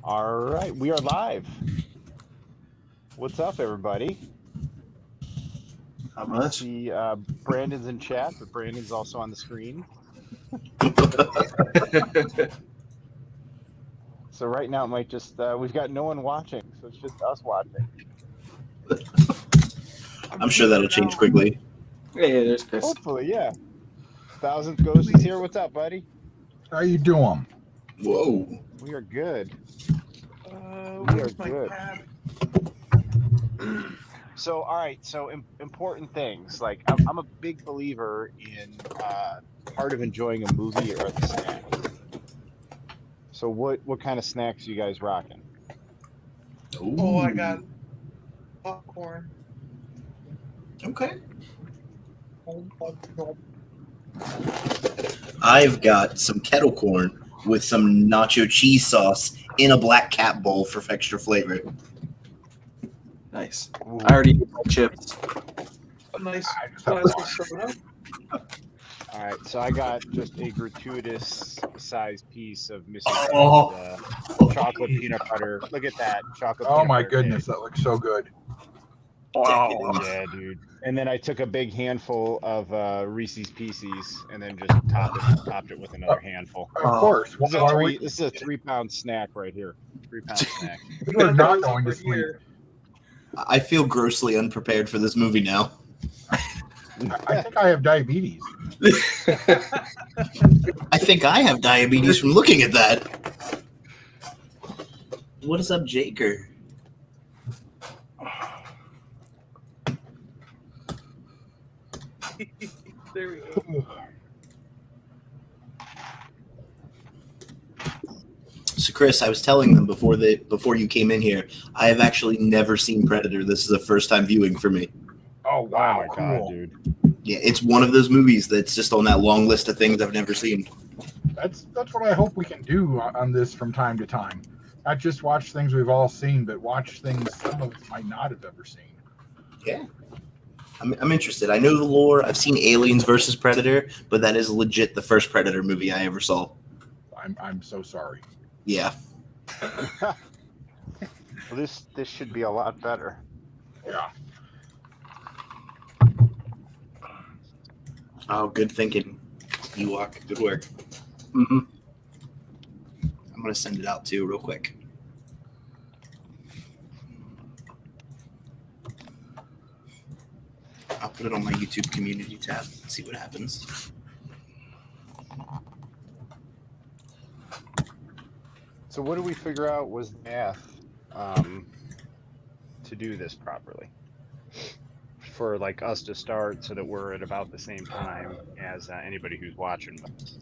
All right, we are live. What's up, everybody? How We much? see Brandon's in chat, but Brandon's also on the screen. So right now it might just we've got no one watching, so it's just us watching. I'm sure that'll change quickly. Hey, there's Chris. Hopefully, yeah. Thousandth Ghost is here. What's up, buddy? How you doing? Whoa. We are good. Where's my good. pad? So, all right. So, important things. Like, I'm a big believer in part of enjoying a movie are the snacks. So, what kind of snacks you guys rocking? Oh, I got popcorn. Okay. I've got some kettle corn with some nacho cheese sauce in a black cat bowl for extra flavor. Nice. Ooh. I already ate my chips. A nice soda. All right, so I got just a gratuitous size piece of Mrs. Oh. Chocolate peanut butter. Look at that chocolate. Oh peanut my butter goodness, that looks so good. cake. Yeah, dude. And then I took a big handful of Reese's Pieces and then just topped it with another handful. Of course. This Why is a 3-pound snack right here. 3-pound snack. we're not going to sleep. I feel grossly unprepared for this movie now. I think I have diabetes. I think I have diabetes from looking at that. What is up, Jaker? There we go. So, Chris, I was telling them before you came in here, I have actually never seen Predator. This is a first-time viewing for me. Oh wow, Oh my god, cool. dude. Yeah, it's one of those movies that's just on that long list of things I've never seen. That's what I hope we can do on this from time to time. Not just watch things we've all seen, but watch things some of us might not have ever seen. Yeah. I'm interested. I know the lore. I've seen Aliens versus Predator, but that is legit the first Predator movie I ever saw. I'm so sorry. Yeah. Well, this should be a lot better. Yeah. Oh, good thinking. Ewok, good work. Mm-hmm. I'm going to send it out too real quick. I'll put it on my YouTube community tab and see what happens. So what do we figure out was the math to do this properly? For like us to start so that we're at about the same time as anybody who's watching with us.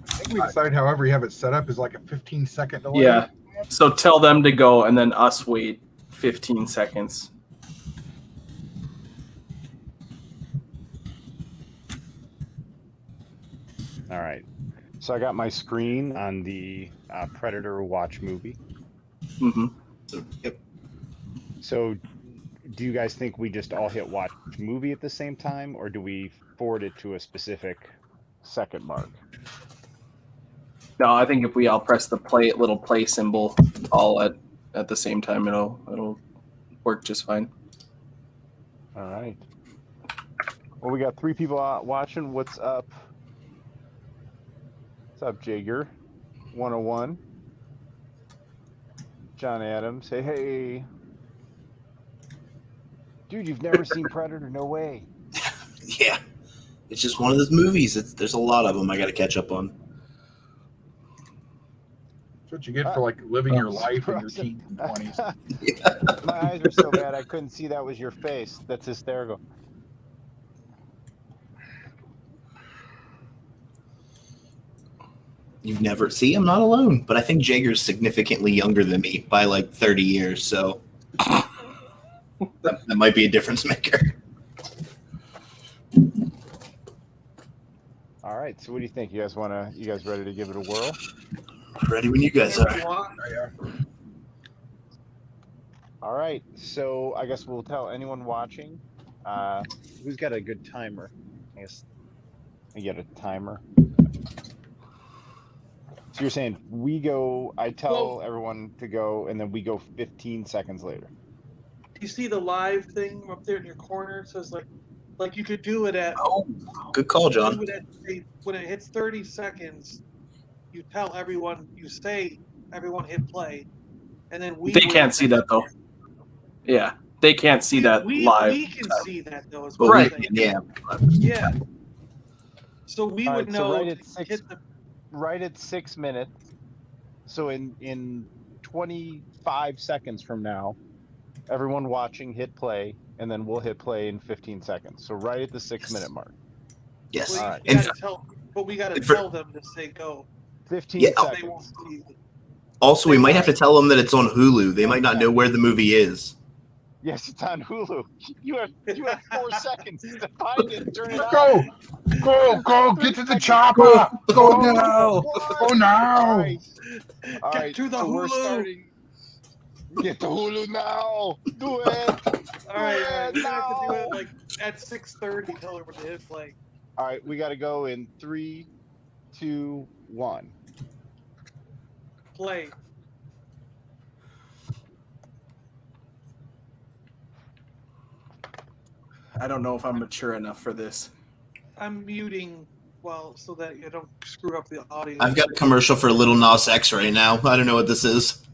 I think we decided however you have it set up is like a 15-second delay. Yeah. So tell them to go and then us wait 15 seconds. All right. So I got my screen on the Predator Watch movie. Mm-hmm. So, yep. So do you guys think we just all hit watch movie at the same time, or do we forward it to a specific second mark? No, I think if we all press the little play symbol all at the same time, it'll work just fine. All right. Well, we got 3 people out watching. What's up? What's up, Jager? 101. John Adams. Hey, hey. Dude, you've never seen Predator? No way. Yeah. It's just one of those movies. There's a lot of them I got to catch up on. That's what you get for like living your life in your teens and 20s. Yeah. My eyes are so bad I couldn't see that was your face. That's hysterical. You've never... See, I'm not alone. But I think Jager's significantly younger than me by like 30 years, so... that might be a difference maker. All right. So what do you think? You guys ready to give it a whirl? Ready when you guys are. All right. So I guess we'll tell anyone watching who's got a good timer. I guess I get a timer. So you're saying we go, I tell everyone to go, and then we go 15 seconds later. You see the live thing up there in your corner? It says like you could do it at. Oh, good call, John. Do it at, when it hits 30 seconds, you tell everyone. You say everyone hit play, and then we. They can't see that though. Yeah, they can't see that live. We can see that though. Is But what I'm Right. saying. Yeah. Yeah. So we All would right, so know. right at right at 6 minutes. So in 25 seconds from now, everyone watching hit play, and then we'll hit play in 15 seconds. So right at the 6-minute mark. Yes. Well, Alright. you gotta tell, but we gotta tell them to say go. 15 Yeah. They won't seconds. see it. Also, we might have to tell them that it's on Hulu. They might not know where the movie is. Yes, it's on Hulu. You have 4 seconds to find it. Turn it on. Go! Get to the chopper! Go now! Go now! All right. All Get right. to the so we're Hulu. starting. Get to Hulu now. Do it. All right, we have to do No. it like at 6:30. Tell everyone to hit play. All right. We got to go in 3, 2, 1. Play. I don't know if I'm mature enough for this. I'm muting so that you don't screw up the audio. I've got a commercial for Little Nas X right now. I don't know what this is.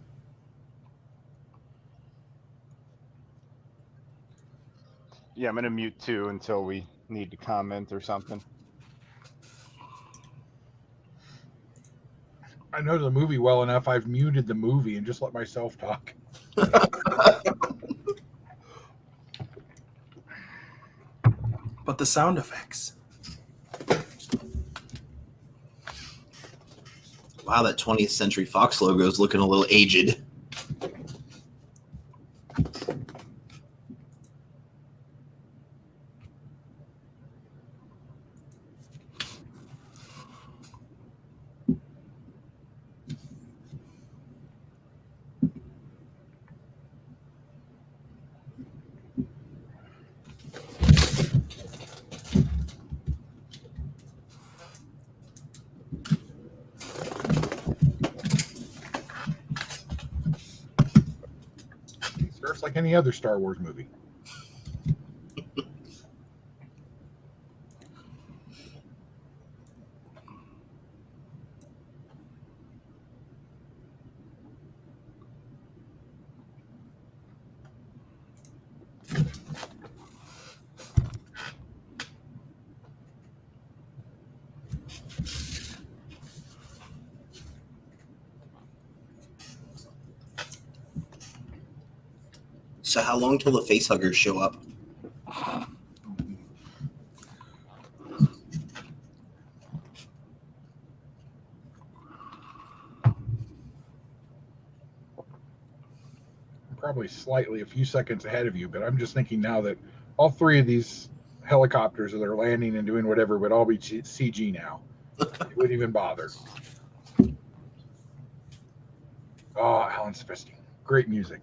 Yeah, I'm gonna mute too until we need to comment or something. I know the movie well enough. I've muted the movie and just let myself talk. But the sound effects. Wow, that 20th Century Fox logo is looking a little aged. It starts like any other Star Wars movie. So how long till the facehuggers show up? Probably slightly a few seconds ahead of you, but I'm just thinking now that all three of these helicopters that are landing and doing whatever would all be CG now. It wouldn't even bother. Oh, Alan Silvestri. Great music.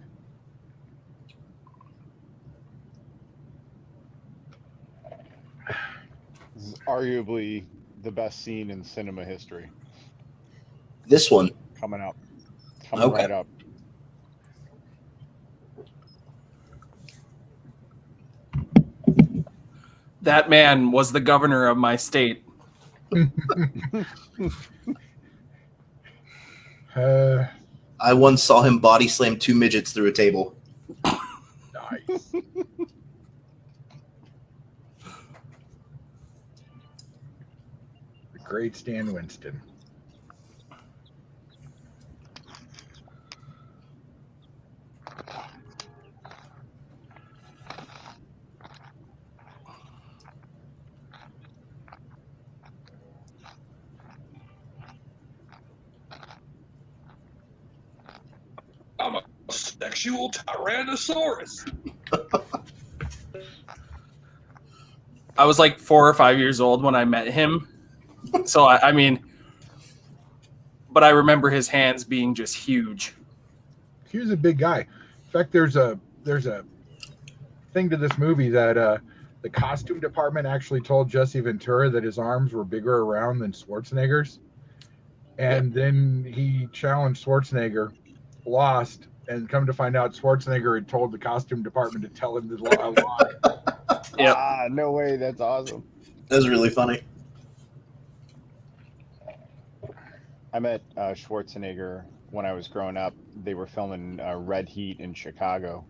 This is arguably the best scene in cinema history. This one. Coming up. Okay. Right up. That man was the governor of my state. I once saw him body slam 2 midgets through a table. Nice. The great Stan Winston. I'm a sexual tyrannosaurus. I was like 4 or 5 years old when I met him. So, I mean, but I remember his hands being just huge. He was a big guy. In fact, there's a thing to this movie that the costume department actually told Jesse Ventura that his arms were bigger around than Schwarzenegger's. And then he challenged Schwarzenegger, lost, and come to find out Schwarzenegger had told the costume department to tell him to lie. Yep. Ah, no way. That's awesome. That was really funny. I met Schwarzenegger when I was growing up. They were filming Red Heat in Chicago.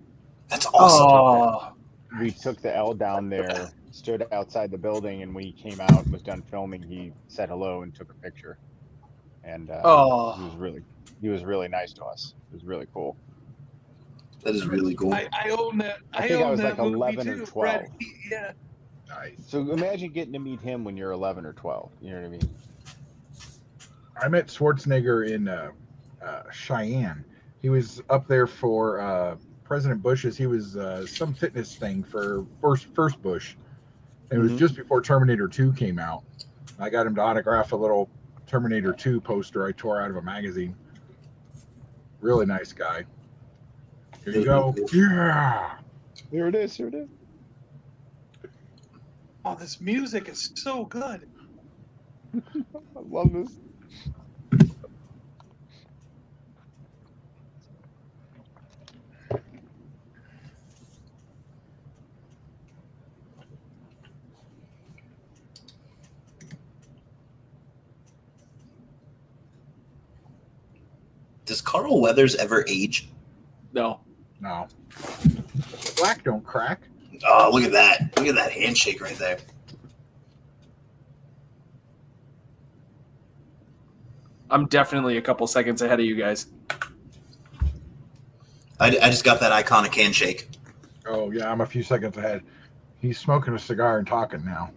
That's awesome. Oh, We took the L down there, stood outside the building, and when he came out and was done filming, he said hello and took a picture. And Oh. he was really nice to us. It was really cool. That is really cool. I own that. I think I own was that like movie 11 or too. 12. Red Heat, yeah. Nice. So imagine getting to meet him when you're 11 or 12. You know what I mean? I met Schwarzenegger in Cheyenne. He was up there for President Bush's. He was some fitness thing for first Bush. It was Mhm. just before Terminator 2 came out. I got him to autograph a little Terminator 2 poster I tore out of a magazine. Really nice guy. Here you go. Yeah. Here it is. Here it is. Oh, this music is so good. I love this. Does Carl Weathers ever age? no. No. Black don't crack. Oh, look at that. Look at that handshake right there. I'm definitely a couple seconds ahead of you guys. I just got that iconic handshake. Oh, yeah, I'm a few seconds ahead. He's smoking a cigar and talking now.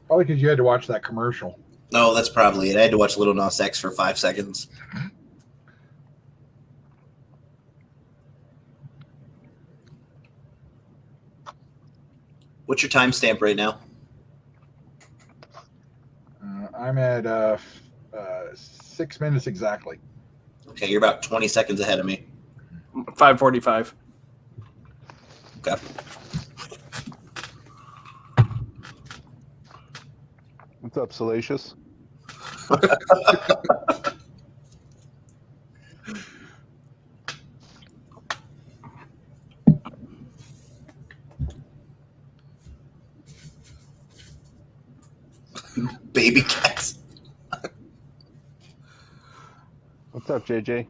Probably because you had to watch that commercial. No, that's probably it. I had to watch Little Nas X for 5 seconds. What's your timestamp right now? I'm at 6 minutes exactly. Okay, you're about 20 seconds ahead of me. 5:45. Okay. What's up, Salacious? Baby cats. What's up, JJ?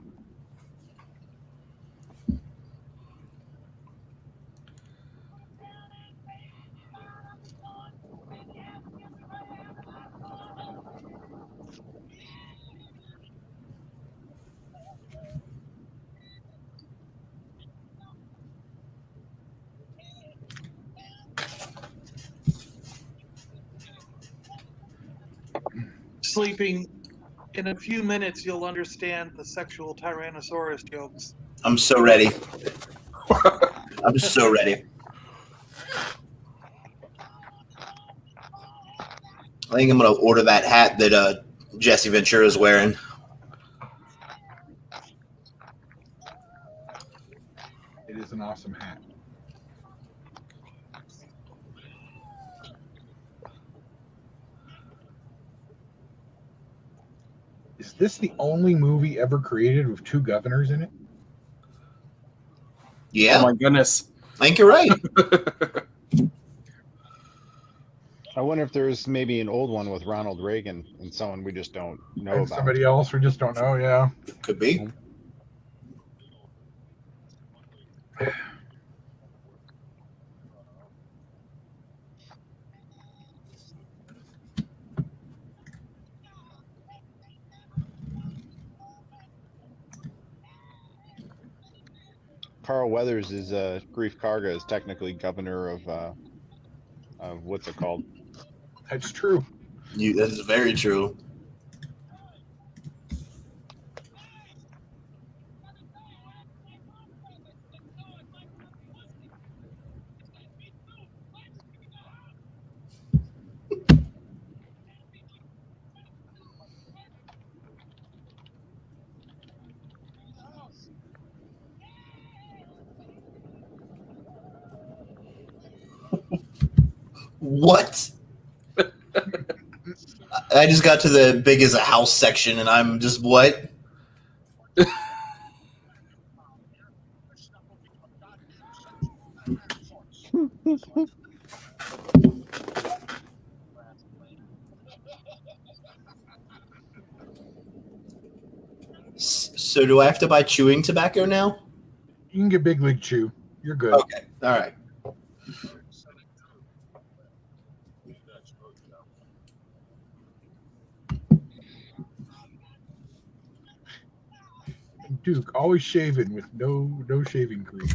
Sleeping. In a few minutes, you'll understand the sexual Tyrannosaurus jokes. I'm so ready. I'm so ready. I think I'm going to order that hat that Jesse Ventura is wearing. It is an awesome hat. Is this the only movie ever created with 2 governors in it? Yeah, Oh my goodness. I think you're right. I wonder if there's maybe an old one with Ronald Reagan and someone we just don't know And about. somebody else we just don't know, yeah. Could be. Carl Weathers is Grief Karga is technically governor of what's it called? That's true. That is very true. What? I just got to the big as a house section, and I'm just what? So do I have to buy chewing tobacco now? You can get Big League Chew. You're good. Okay, all right. Duke, always shaving with no shaving cream.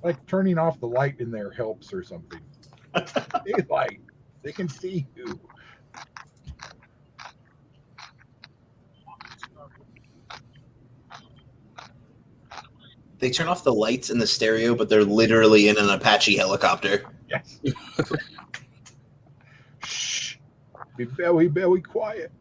Like turning off the light in there helps or something. Daylight. They can see you. They turn off the lights in the stereo, but they're literally in an Apache helicopter. Yes. Shh. Be very quiet.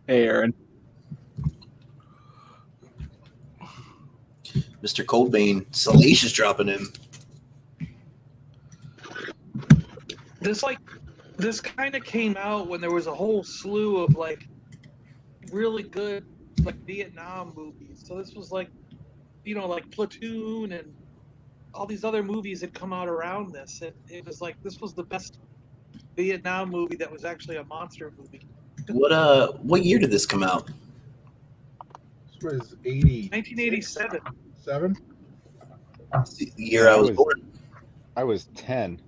Hey, Aaron. Mr. Coldbane, Salacious dropping in. This kind of came out when there was a whole slew of like really good like Vietnam movies. So this was like, like Platoon and all these other movies had come out around this. It was like this was the best Vietnam movie that was actually a monster movie. What year did this come out? This was 80. 1987. 7? The year I was born. I was 10.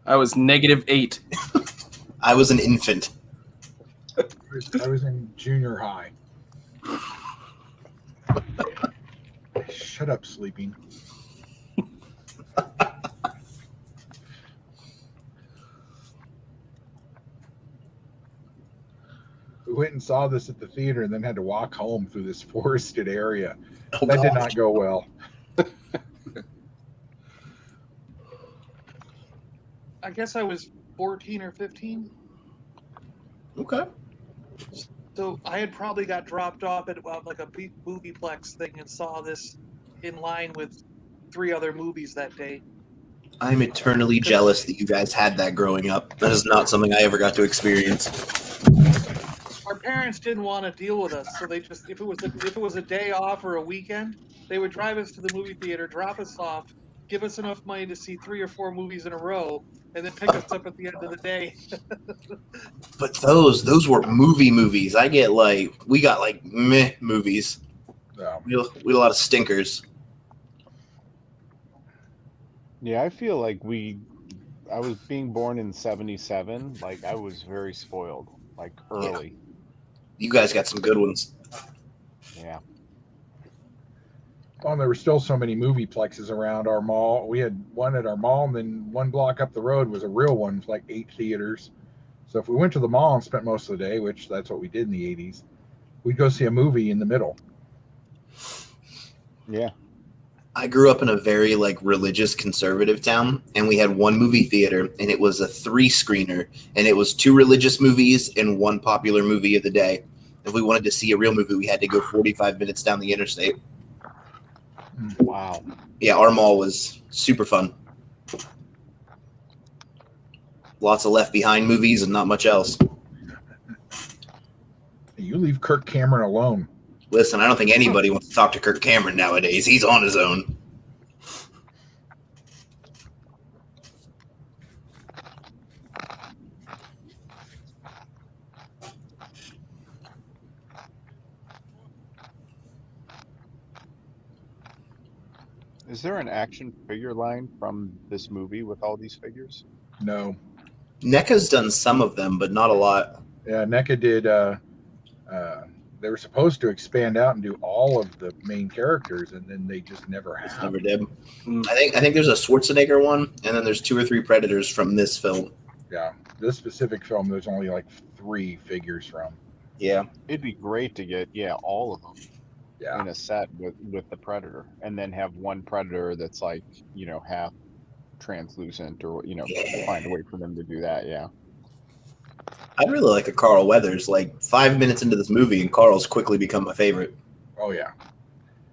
I was -8. I was an infant. I was in junior high. Shut up, sleeping. We went and saw this at the theater and then had to walk home through this forested area. Oh, That did God. not go well. I guess I was 14 or 15. Okay. So I had probably got dropped off at like a movieplex thing and saw this in line with 3 other movies that day. I'm eternally jealous that you guys had that growing up. That is not something I ever got to experience. Our parents didn't want to deal with us, so they just if it was a day off or a weekend, they would drive us to the movie theater, drop us off, give us enough money to see 3 or 4 movies in a row, and then pick us up at the end of the day. But those were movies. We got like meh movies. We had a lot of stinkers. Yeah, I feel like I was being born in 77. Like I was very spoiled, like early. You guys got some good ones. Yeah. Well, there were still so many movie plexes around our mall. We had one at our mall, and then one block up the road was a real one, like 8 theaters. So if we went to the mall and spent most of the day, which that's what we did in the 80s, we'd go see a movie in the middle. Yeah. I grew up in a very religious conservative town, and we had one movie theater, and it was a 3-screener, and it was 2 religious movies and 1 popular movie of the day. If we wanted to see a real movie, we had to go 45 minutes down the interstate. Wow. Yeah, our mall was super fun. Lots of Left Behind movies and not much else. You leave Kirk Cameron alone. Listen, I don't think anybody wants to talk to Kirk Cameron nowadays. He's on his own. Is there an action figure line from this movie with all these figures? No. NECA's done some of them, but not a lot. Yeah, NECA did. They were supposed to expand out and do all of the main characters, and then they just never Just have. never did. Mm. I think there's a Schwarzenegger one, and then there's 2 or 3 Predators from this film. Yeah, this specific film, there's only like 3 figures from. Yeah. It'd be great to get all of them Yeah, in a set with the Predator, and then have one Predator that's like half translucent, or find a way for them to do that. Yeah. I'd really like a Carl Weathers. Like 5 minutes into this movie, and Carl's quickly become my favorite. oh yeah.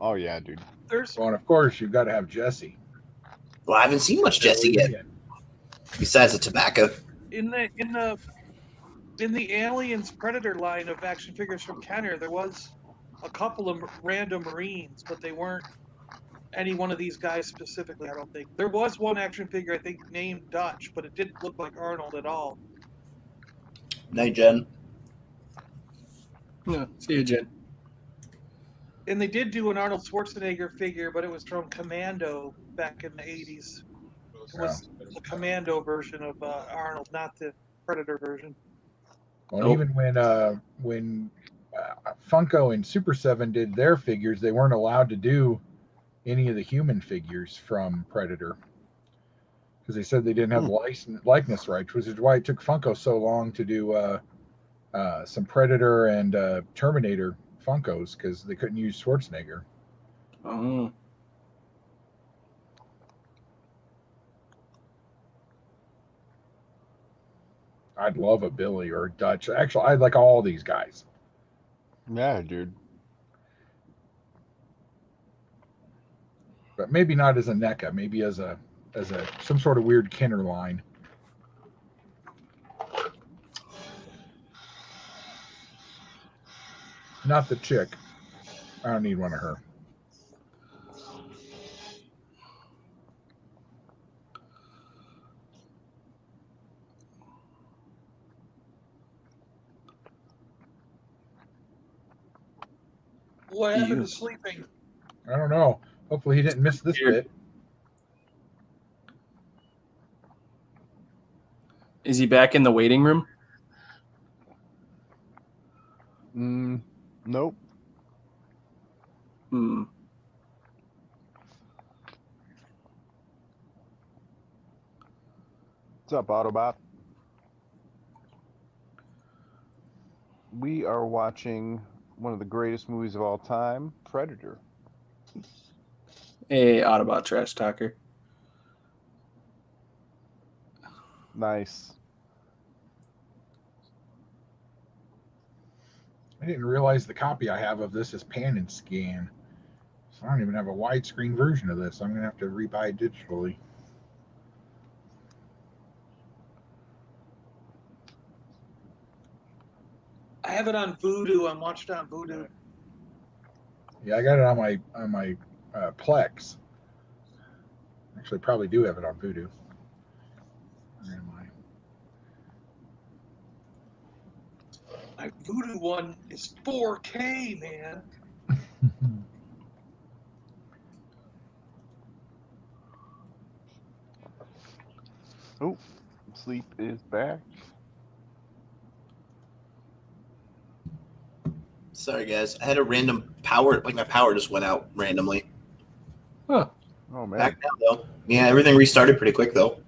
Oh yeah, dude. There's Well, and of course you've got to have Jesse. Well, I haven't seen much Jesse yet, besides the tobacco. in the Aliens Predator line of action figures from Kenner, there was a couple of random Marines, but they weren't any one of these guys specifically, I don't think. There was one action figure, I think, named Dutch, but it didn't look like Arnold at all. Night, Jen. Yeah, see you, Jen. And they did do an Arnold Schwarzenegger figure, but it was from Commando back in the 80s. It was the Commando version of Arnold, not the Predator version. Well, Oh. even when Funko and Super 7 did their figures, they weren't allowed to do any of the human figures from Predator because they said they didn't have likeness rights, which is why it took Funko so long to do some Predator and Terminator Funkos, because they couldn't use Schwarzenegger. Oh. I'd love a Billy or a Dutch. Actually, I'd like all these guys. Yeah, dude. But maybe not as a NECA, maybe as a some sort of weird Kenner line. Not the chick. I don't need one of her. What happened Ew. to sleeping? I don't know. Hopefully he didn't miss this Weird. bit. Is he back in the waiting room? Nope. Hmm. What's up, Autobot? We are watching one of the greatest movies of all time, Predator. Hey, Autobot trash talker. Nice. I didn't realize the copy I have of this is pan and scan. So I don't even have a widescreen version of this. I'm going to have to rebuy digitally. I have it on Vudu. I'm watching it on Vudu. Yeah, I got it on my Plex. Actually, probably do have it on Vudu. Where am I? My Vudu one is 4K, man. Oh, sleep is back. Sorry, guys. I had a random power. Like my power just went out randomly. Huh. Oh man. Back now, though. Yeah, everything restarted pretty quick, though.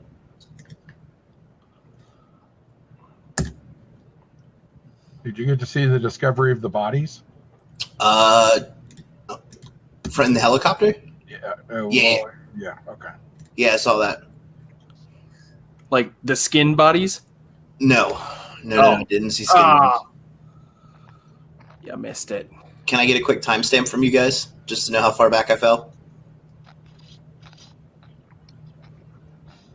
Did you get to see the discovery of the bodies? Friend the helicopter? Yeah. Yeah. Well, yeah. Okay. Yeah, I saw that. Like the skin bodies? No, Oh. I didn't see skin. Ah. Yeah, missed it. Can I get a quick timestamp from you guys, just to know how far back I fell?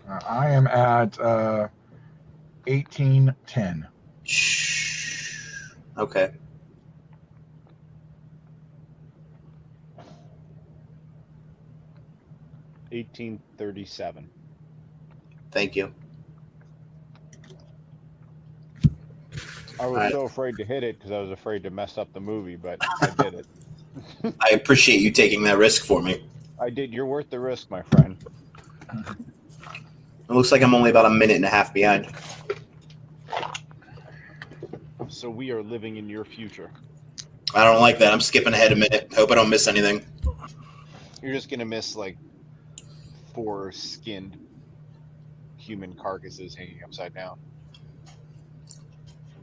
I am at 1810. Shh. Okay. 1837. Thank you. I was Alright. so afraid to hit it because I was afraid to mess up the movie, but I did it. I appreciate you taking that risk for me. I did. You're worth the risk, my friend. It looks like I'm only about a minute and a half behind. So we are living in your future. I don't like that. I'm skipping ahead a minute. Hope I don't miss anything. You're just gonna miss like 4 skinned human carcasses hanging upside down.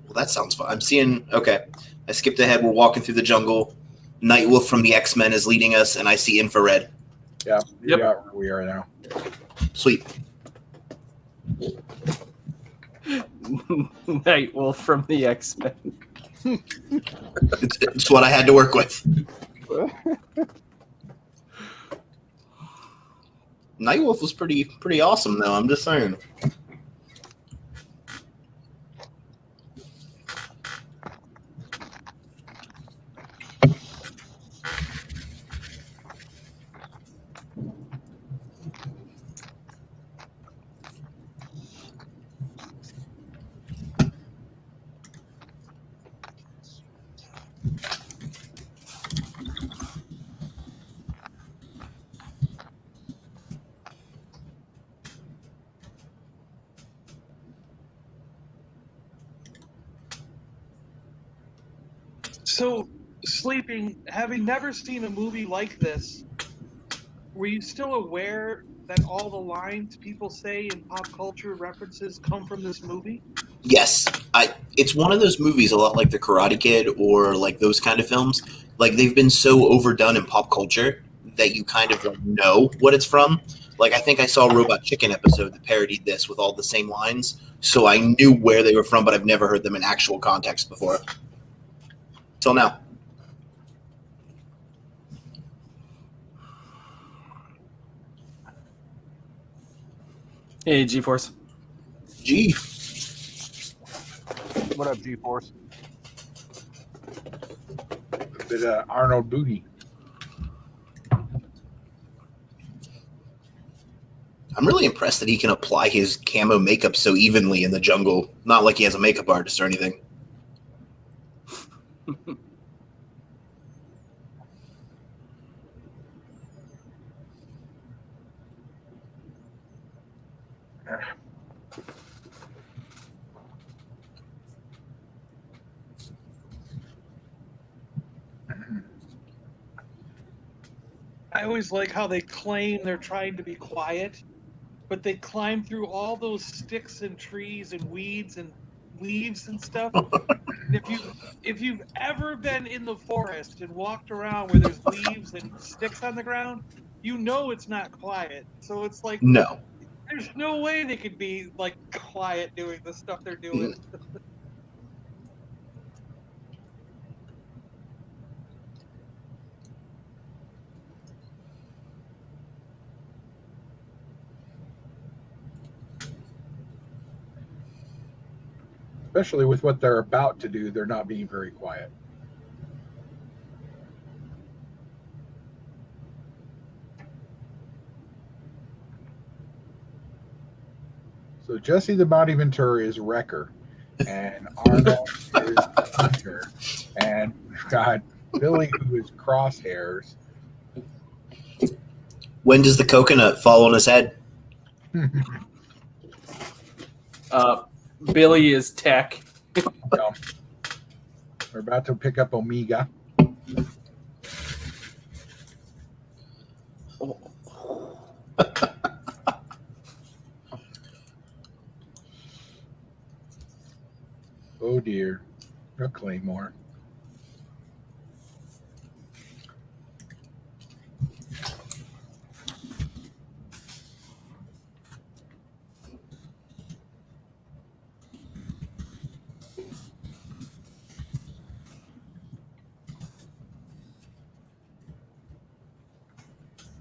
Well, that sounds fun. I'm seeing. Okay, I skipped ahead. We're walking through the jungle. Nightwolf from the X-Men is leading us, and I see Infrared. Yeah, Yep. yeah, where we are now. Sweet. Nightwolf from the X-Men. It's what I had to work with. Nightwolf was pretty awesome, though. I'm just saying. So, sleeping, having never seen a movie like this, were you still aware that all the lines people say in pop culture references come from this movie? Yes, it's one of those movies, a lot like The Karate Kid or like those kind of films. Like they've been so overdone in pop culture that you kind of like know what it's from. Like I think I saw a Robot Chicken episode that parodied this with all the same lines, so I knew where they were from, but I've never heard them in actual context before. Till now. Hey, G-Force. Gee, What up, G-Force? A bit of Arnold Booty. I'm really impressed that he can apply his camo makeup so evenly in the jungle. Not like he has a makeup artist or anything. I always like how they claim they're trying to be quiet, but they climb through all those sticks and trees and weeds and leaves and stuff. And if you've ever been in the forest and walked around where there's leaves and sticks on the ground, you know it's not quiet. So it's like No. there's no way they could be like quiet doing the stuff they're doing. Especially with what they're about to do, they're not being very quiet. So Jesse the Body Ventura is Wrecker, and Arnold is Hunter, and we've got Billy who is Crosshairs. When does the coconut fall on his head? Billy is Tech. We're about to pick up Omega. Oh dear, a Claymore.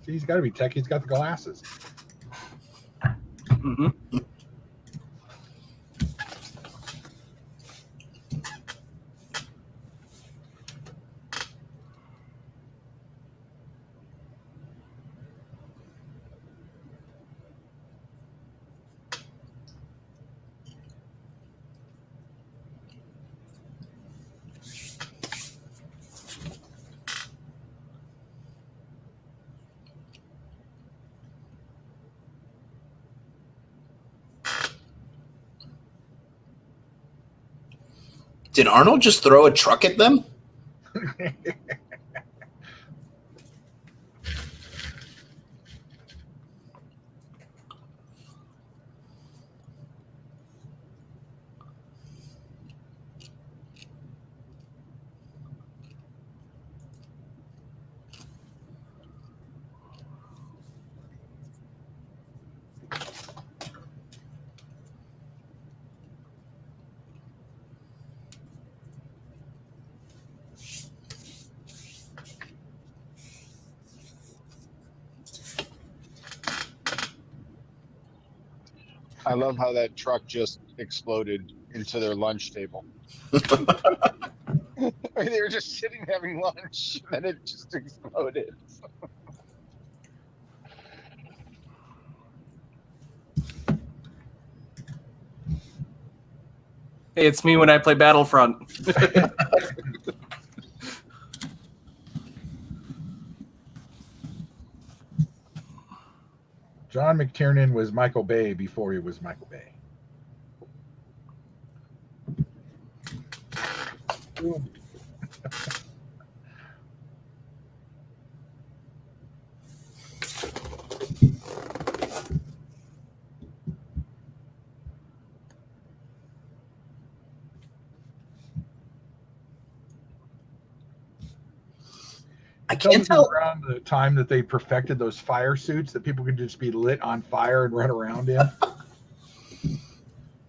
See, he's got to be tech. He's got the glasses. Mm-hmm. Did Arnold just throw a truck at them? I love how that truck just exploded into their lunch table. I mean, they were just sitting having lunch, and it just exploded. Hey, it's me when I play Battlefront. John McTiernan was Michael Bay before he was Michael Bay. Ooh. I Tell can't this is tell. around the time that they perfected those fire suits that people could just be lit on fire and run around in.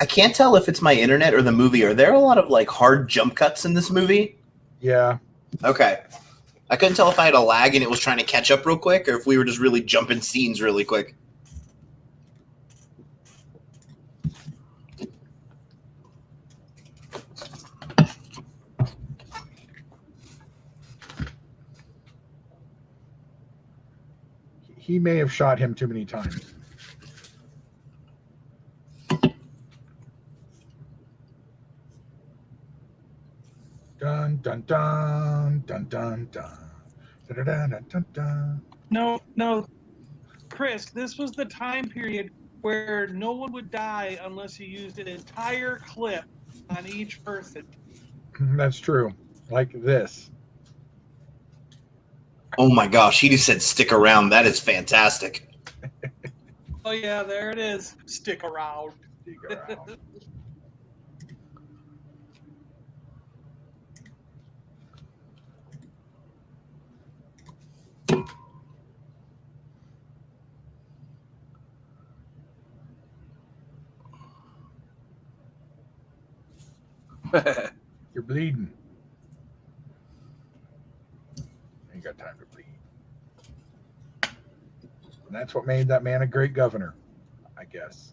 I can't tell if it's my internet or the movie. Are there a lot of like hard jump cuts in this movie? Yeah. Okay. I couldn't tell if I had a lag and it was trying to catch up real quick, or if we were just really jumping scenes really quick. He may have shot him too many times. Dun dun dun dun dun dun. Dun, dun, dun, dun, dun. No, Chris, this was the time period where no one would die unless you used an entire clip on each person. That's true. Like this. Oh my gosh, he just said stick around. That is fantastic. Oh yeah, there it is. Stick around. Stick around. You're bleeding. Ain't got time to bleed. And that's what made that man a great governor, I guess.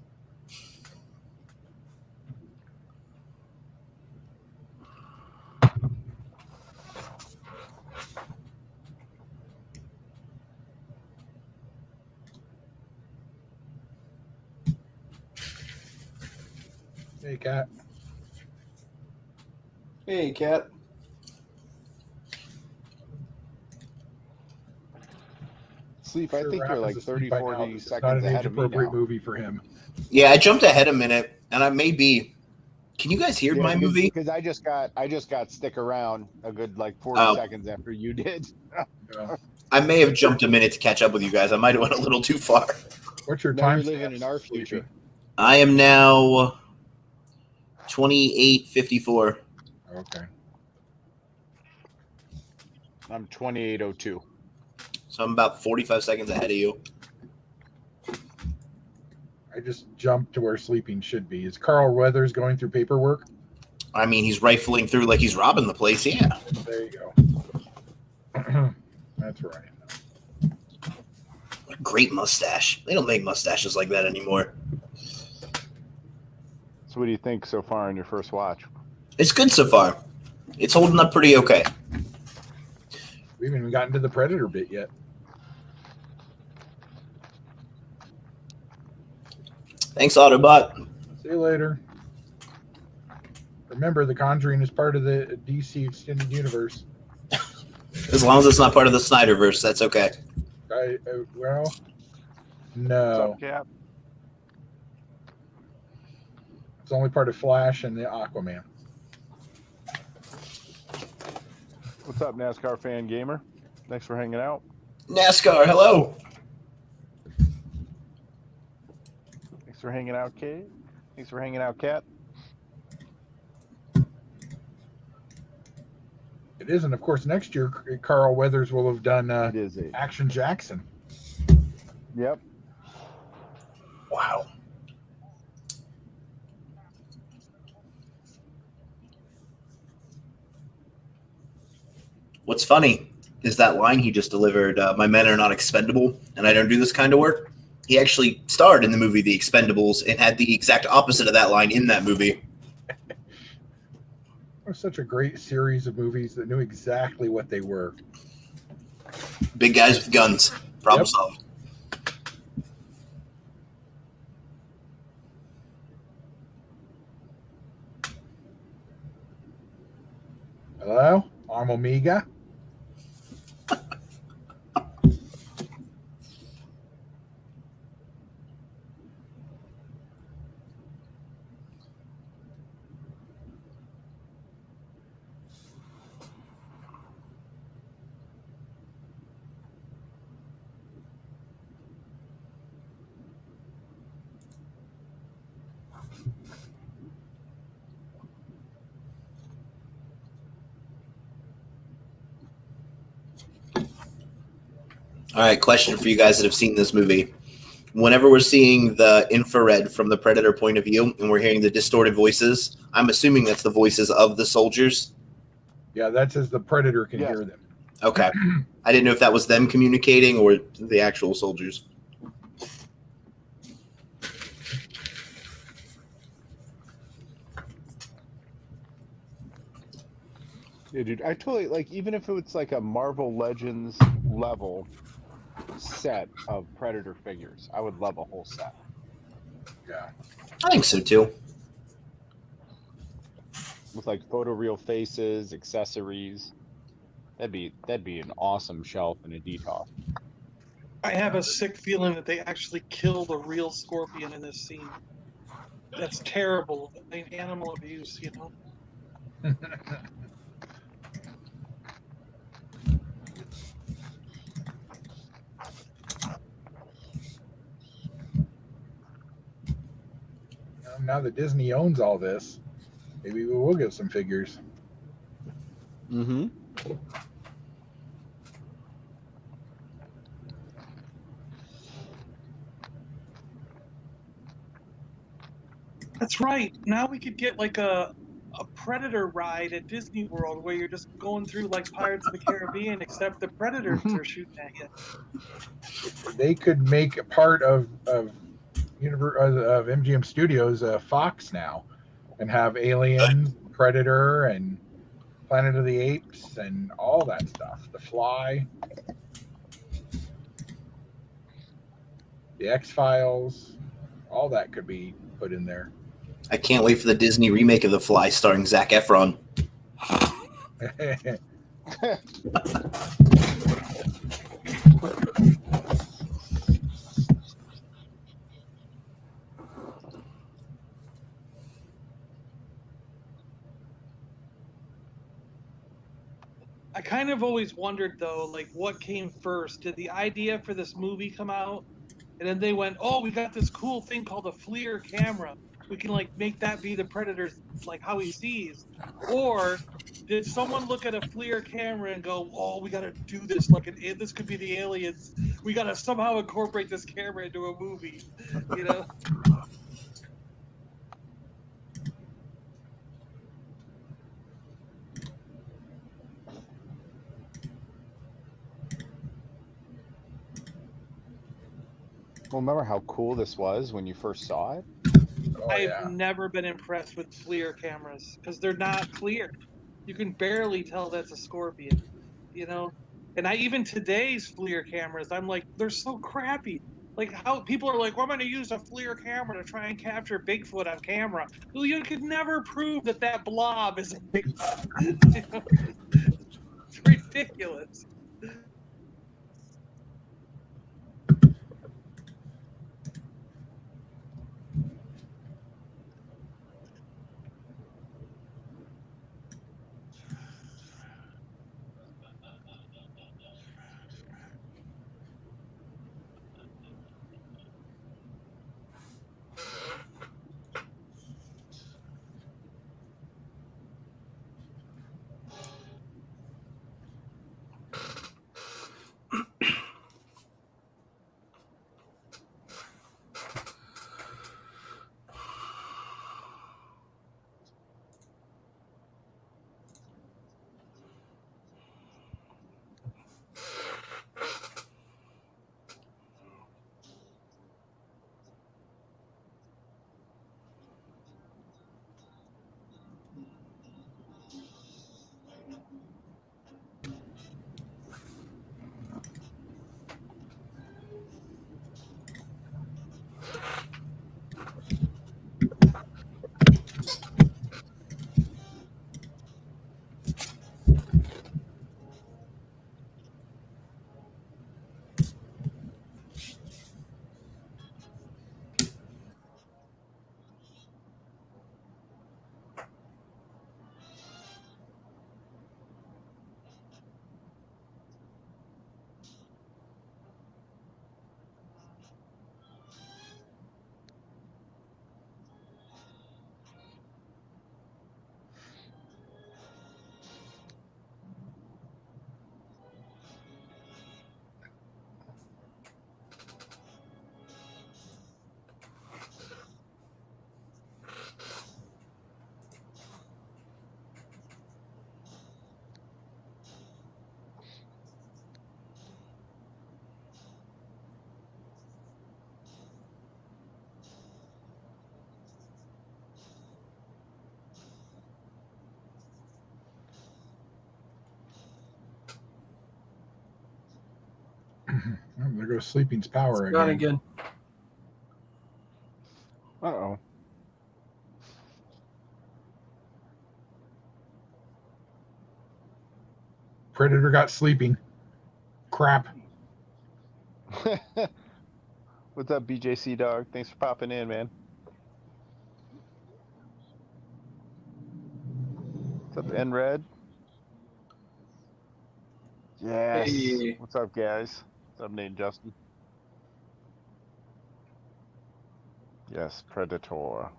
Hey, Cat. Hey, cat. Sleep, I Sure, think Raph you're is like asleep 30, by now. 40 This is not seconds an ahead of me age-appropriate now. movie for him. Yeah, I jumped ahead a minute, and I may be. Can you guys hear my movie? Because I just got stick around a good like 40 Oh. seconds after you did. I may have jumped a minute to catch up with you guys. I might have went a little too far. What's your No, time you're living stamp, in our Sleepy? future. I am now 28:54. Okay. I'm 28:02. So I'm about 45 seconds ahead of you. I just jumped to where sleeping should be. Is Carl Weathers going through paperwork? I mean, he's rifling through like he's robbing the place. Yeah. There you go. That's right. What a great mustache. They don't make mustaches like that anymore. So what do you think so far on your first watch? It's good so far. It's holding up pretty okay. We haven't even gotten to the Predator bit yet. Thanks, Autobot. See you later. Remember, The Conjuring is part of the DC Extended Universe. As long as it's not part of the Snyderverse, that's okay. Well, What's no. up, Cap? It's only part of Flash and the Aquaman. What's up, NASCAR fan gamer? Thanks for hanging out. NASCAR, hello. Thanks for hanging out, Kate. Thanks for hanging out, Kat. It is, and of course, next year Carl Weathers will have done It is a. Action Jackson. Yep. Wow. What's funny is that line he just delivered, my men are not expendable, and I don't do this kind of work. He actually starred in the movie The Expendables and had the exact opposite of that line in that movie. It was such a great series of movies that knew exactly what they were. Big guys with guns. Problem Yep. solved. Hello? I'm Omega. All right, question for you guys that have seen this movie. Whenever we're seeing the infrared from the Predator point of view and we're hearing the distorted voices, I'm assuming that's the voices of the soldiers. Yeah, that's as the Predator can Yes. hear them. Okay. I didn't know if that was them communicating or the actual soldiers. Yeah, dude, I totally like, even if it's like a Marvel Legends level set of Predator figures, I would love a whole set. Yeah. I think so too. With like photoreal faces, accessories. That'd be an awesome shelf in a detox. I have a sick feeling that they actually killed a real scorpion in this scene. That's terrible. Animal abuse, you know. Now that Disney owns all this, maybe we will get some figures. Mm-hmm. That's right. Now we could get like a Predator ride at Disney World where you're just going through like Pirates of the Caribbean, except the Predators are shooting at you. They could make a part of MGM Studios Fox now, and have Alien, Predator, and Planet of the Apes, and all that stuff. The Fly, the X-Files, all that could be put in there. I can't wait for the Disney remake of The Fly starring Zac Efron. I kind of always wondered though, like what came first? Did the idea for this movie come out, and then they went, "Oh, we got this cool thing called a FLIR camera. We can like make that be the Predator's like how he sees," or did someone look at a FLIR camera and go, "Oh, we got to do this like this could be the aliens. We got to somehow incorporate this camera into a movie," you know? Well, remember how cool this was when you first saw it? Oh, I've yeah. never been impressed with FLIR cameras because they're not clear. You can barely tell that's a scorpion, you know. And even today's FLIR cameras, I'm like, they're so crappy. Like how people are like, "Well, I'm going to use a FLIR camera to try and capture Bigfoot on camera." Well, you could never prove that that blob is a Bigfoot. You know? It's ridiculous. There goes Sleeping's power Gone again. again. Uh-oh. Predator got Sleeping. Crap. What's up, BJC dog? Thanks for popping in, man. What's up, Nred? Yes. Hey. What's up, guys? What's up, Nate and Justin? Yes, Predator.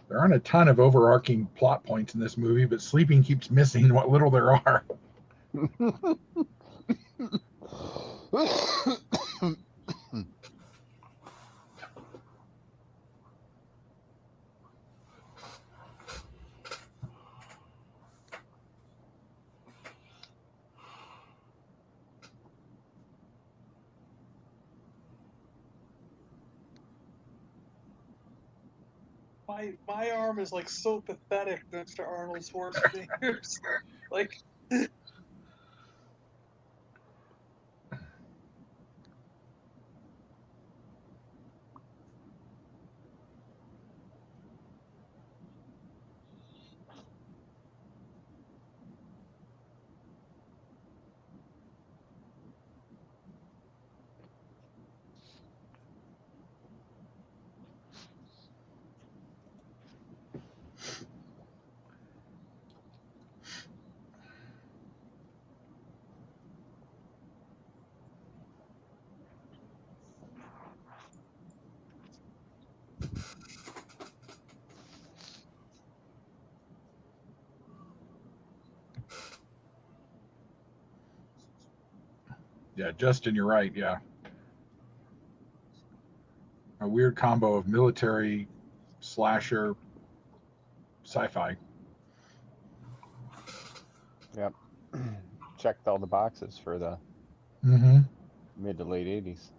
There aren't a ton of overarching plot points in this movie, but Sleeping keeps missing what little there are. My arm is like so pathetic next to Arnold Schwarzenegger's. Like, Yeah, Justin, you're right. Yeah. A weird combo of military, slasher, sci-fi. Yep. Checked all the boxes for the Mm-hmm. mid to late 80s.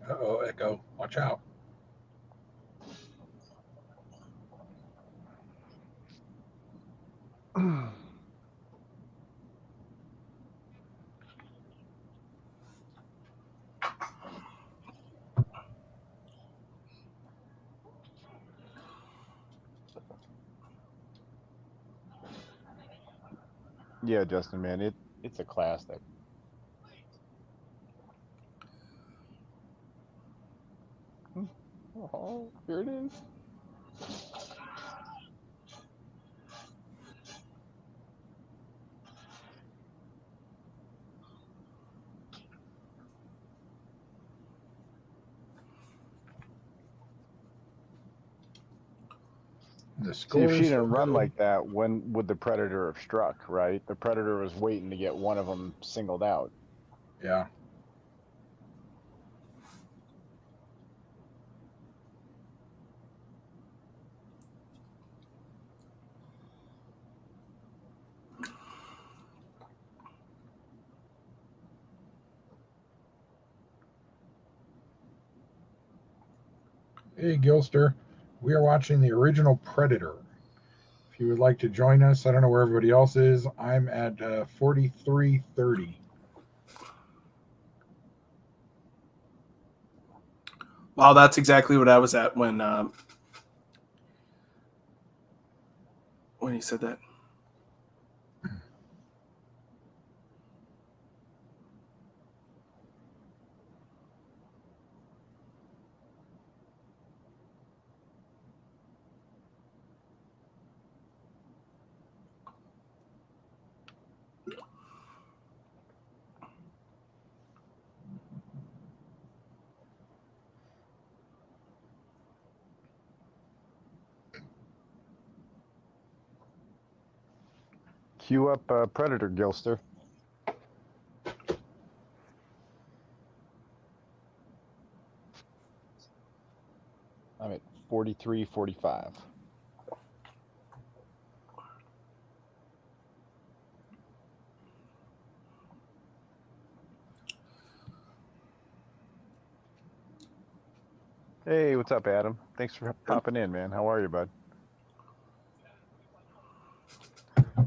Uh-oh, Echo. Watch out. Yeah, Justin, man, it's a classic. Oh, here it is. The See, if score she is so didn't run good. like that, when would the predator have struck, right? The predator was waiting to get one of them singled out. Yeah. Hey, Gilster. We are watching the original Predator. If you would like to join us, I don't know where everybody else is. I'm at 43:30. Wow, that's exactly what I was at when he said that. Cue up Predator, Gilster. I'm at 43:45. Hey, what's up, Adam? Thanks for popping in, man. How are you, bud?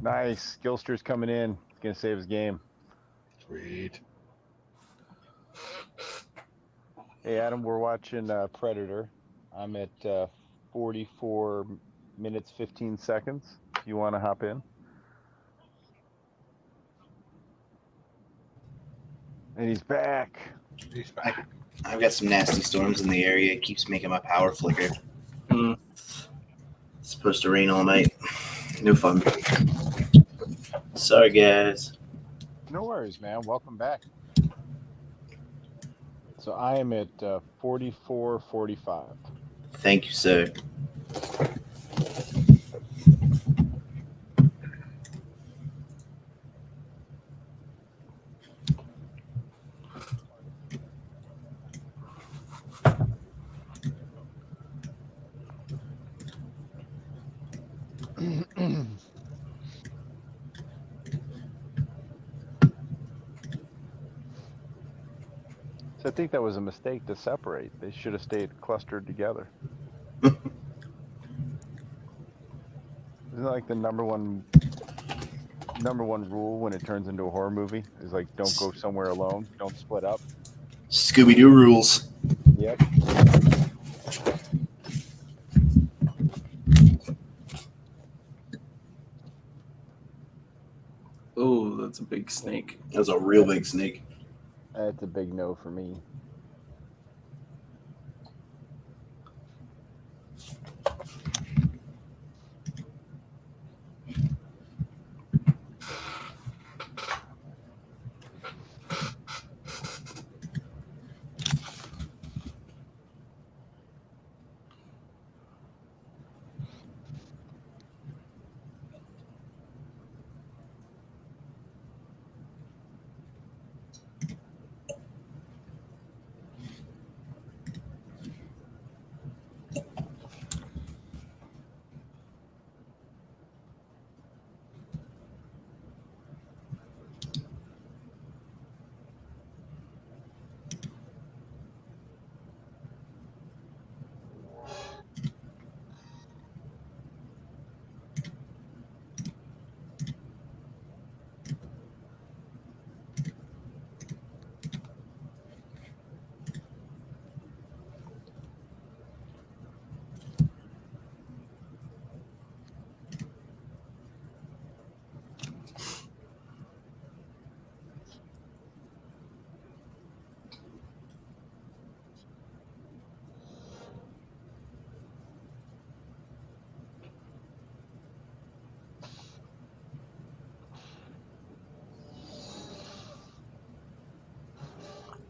Nice. Gilster's coming in. He's gonna save his game. Sweet. Hey, Adam, we're watching Predator. I'm at 44 minutes 15 seconds. If you want to hop in. And he's back. He's back. I've got some nasty storms in the area. It keeps making my power flicker. Mm. It's supposed to rain all night. No fun. Sorry, guys. No worries, man. Welcome back. So I am at 44:45. Thank you, sir. So I think that was a mistake to separate. They should have stayed clustered together. Isn't that like the number one rule when it turns into a horror movie? Is like don't go somewhere alone, don't split up. Scooby-Doo rules. Yep. Oh, that's a big snake. That was a real big snake. That's a big no for me.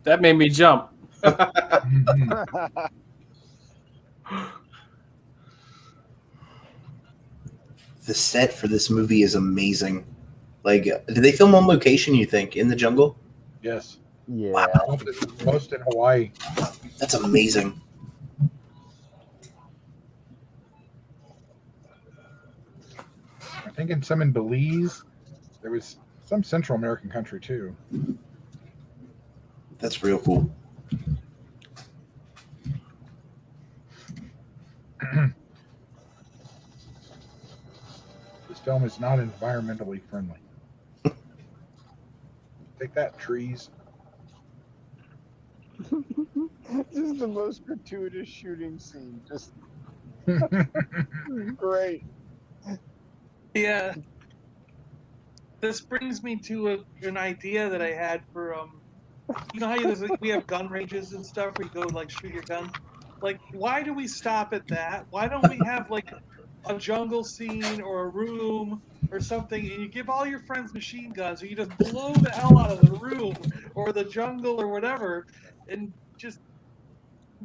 That made me jump. Mhm. The set for this movie is amazing. Like, did they film on location, you think, in the jungle? Yes. Yeah. Most in Hawaii. That's amazing. I think in some in Belize. There was some Central American country too. That's real cool. This film is not environmentally friendly. Take that, trees. Just the most gratuitous shooting scene. Just great. Yeah. This brings me to an idea that I had for you know how we have gun ranges and stuff where you go like shoot your gun. Like, why do we stop at that? Why don't we have like a jungle scene or a room or something, and you give all your friends machine guns, or you just blow the hell out of the room or the jungle or whatever, and just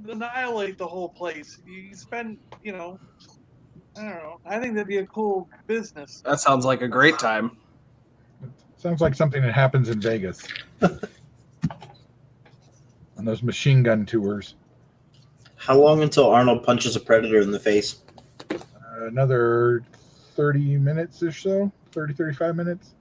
annihilate the whole place. You spend, you know, I don't know. I think that'd be a cool business. That sounds like a great time. Sounds like something that happens in Vegas. On those machine gun tours. How long until Arnold punches a predator in the face? Another 30 minutes or so. 30, 35 minutes.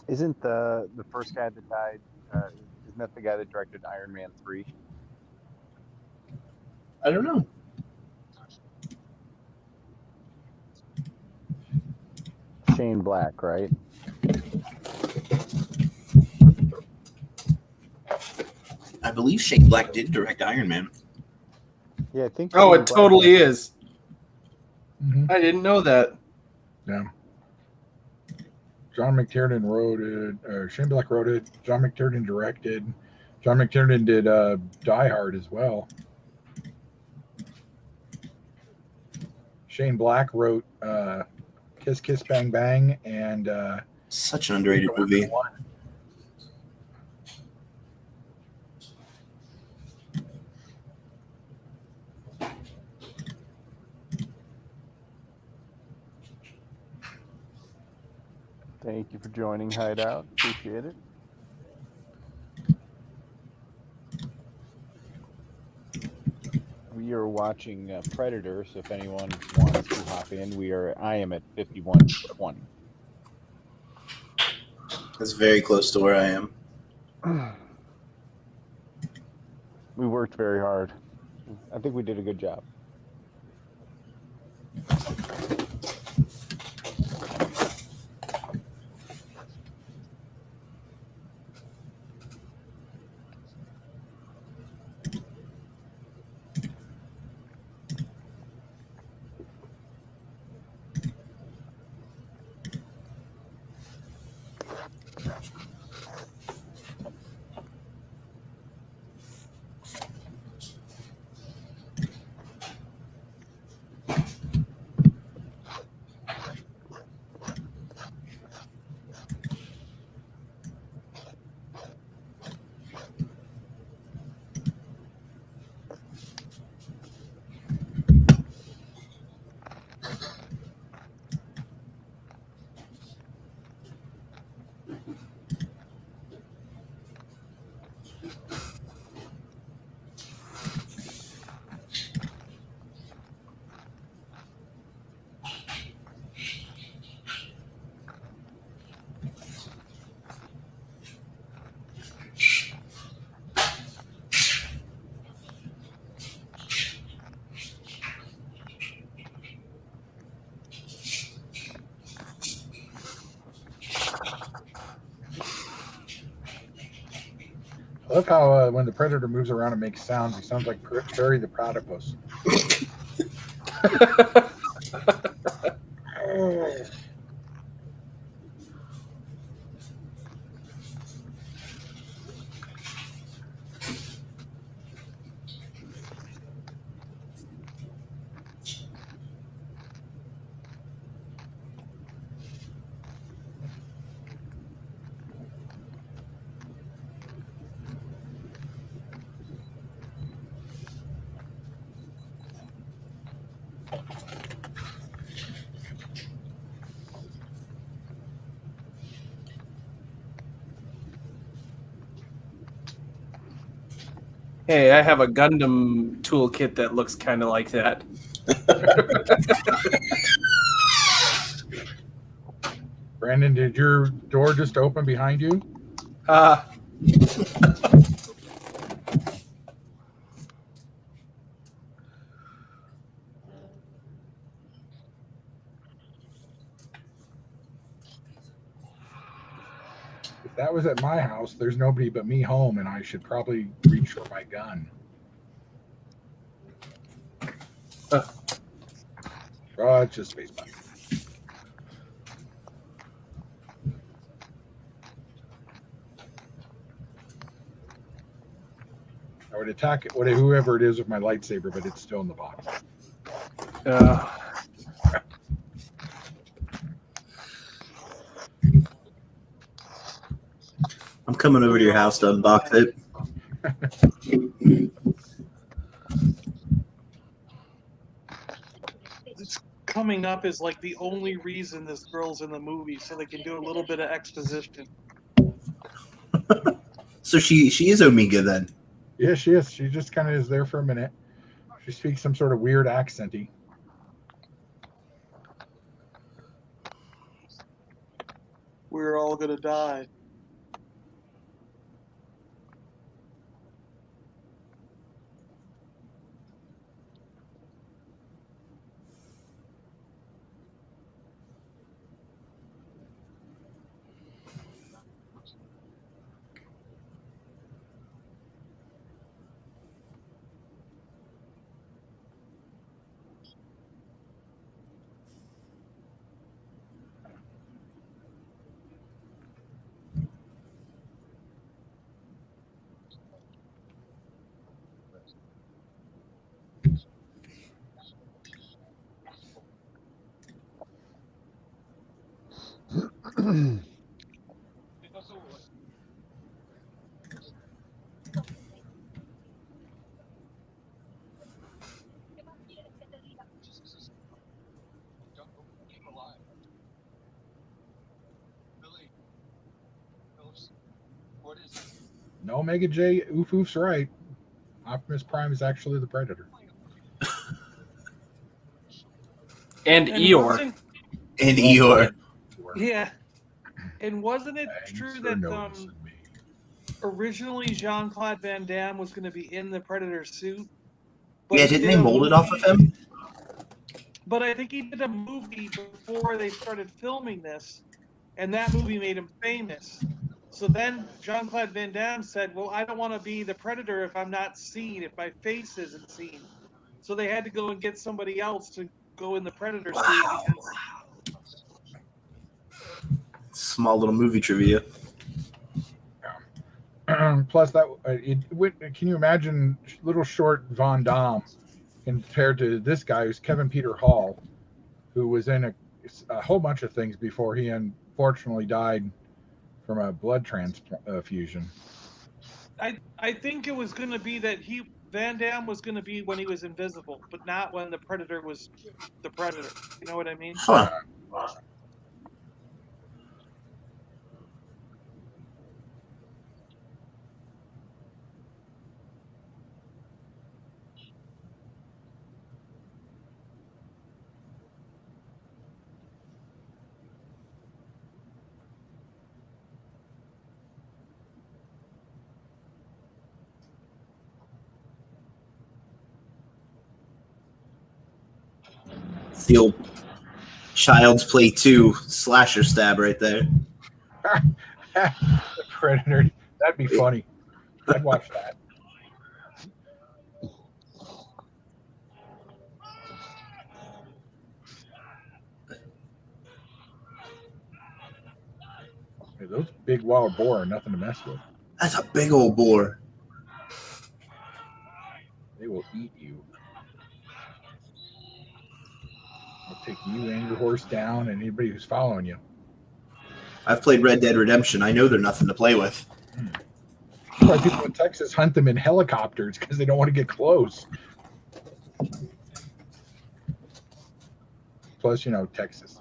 Isn't the first guy that died? Isn't that the guy that directed Iron Man 3? I don't know. Shane Black, right? I believe Shane Black did direct Iron Man. Yeah, I think. Oh, Shane it Black totally is. Mm-hmm. I didn't know that. Yeah. John McTiernan wrote it. Shane Black wrote it. John McTiernan directed. John McTiernan did Die Hard as well. Shane Black wrote Kiss Kiss Bang Bang and Such an underrated movie. Thank you for joining Hideout. Appreciate it. We are watching Predator, so if anyone wants to hop in, I am at 51:20. That's very close to where I am. We worked very hard. I think we did a good job. I love how when the predator moves around and makes sounds, he sounds like Perry the Platypus. Hey, I have a Gundam toolkit that looks kind of like that. Brandon, did your door just open behind you? If that was at my house, there's nobody but me home, and I should probably reach for my gun. Oh, it's just space button. I would attack it, whoever it is, with my lightsaber, but it's still in the box. I'm coming over to your house to unbox it. It's coming up as like the only reason this girl's in the movie, so they can do a little bit of exposition. So she is Omega then. Yeah, she is. She just kind of is there for a minute. She speaks some sort of weird accenty. We're all gonna die. No, Omega J, Oof's right. Optimus Prime is actually the Predator. And Eeyore. wasn't- And Eeyore. Yeah. And wasn't it Thanks true for that noticing me. originally Jean-Claude Van Damme was going to be in the Predator suit? Yeah, he didn't did they a mold it off of movie- him? But I think he did a movie before they started filming this, and that movie made him famous. So then Jean-Claude Van Damme said, well, I don't want to be the Predator if I'm not seen, if my face isn't seen. So they had to go and get somebody else to go in the Predator suit. Wow. Because Small little movie trivia. Plus, can you imagine little short Von Damme compared to this guy who's Kevin Peter Hall, who was in a whole bunch of things before he unfortunately died from a blood transfusion. I think it was going to be that Van Damme was going to be when he was invisible, but not when the Predator was the Predator. You know what I mean? Huh. It's the old Child's Play 2 slasher stab right there. The Predator, that'd be funny. I'd watch that. Hey, those big wild boar are nothing to mess with. That's a big old boar. They will eat you. They'll take you and your horse down and anybody who's following you. I've played Red Dead Redemption. I know they're nothing to play with. That's why people in Texas hunt them in helicopters because they don't want to get close. Plus, Texas.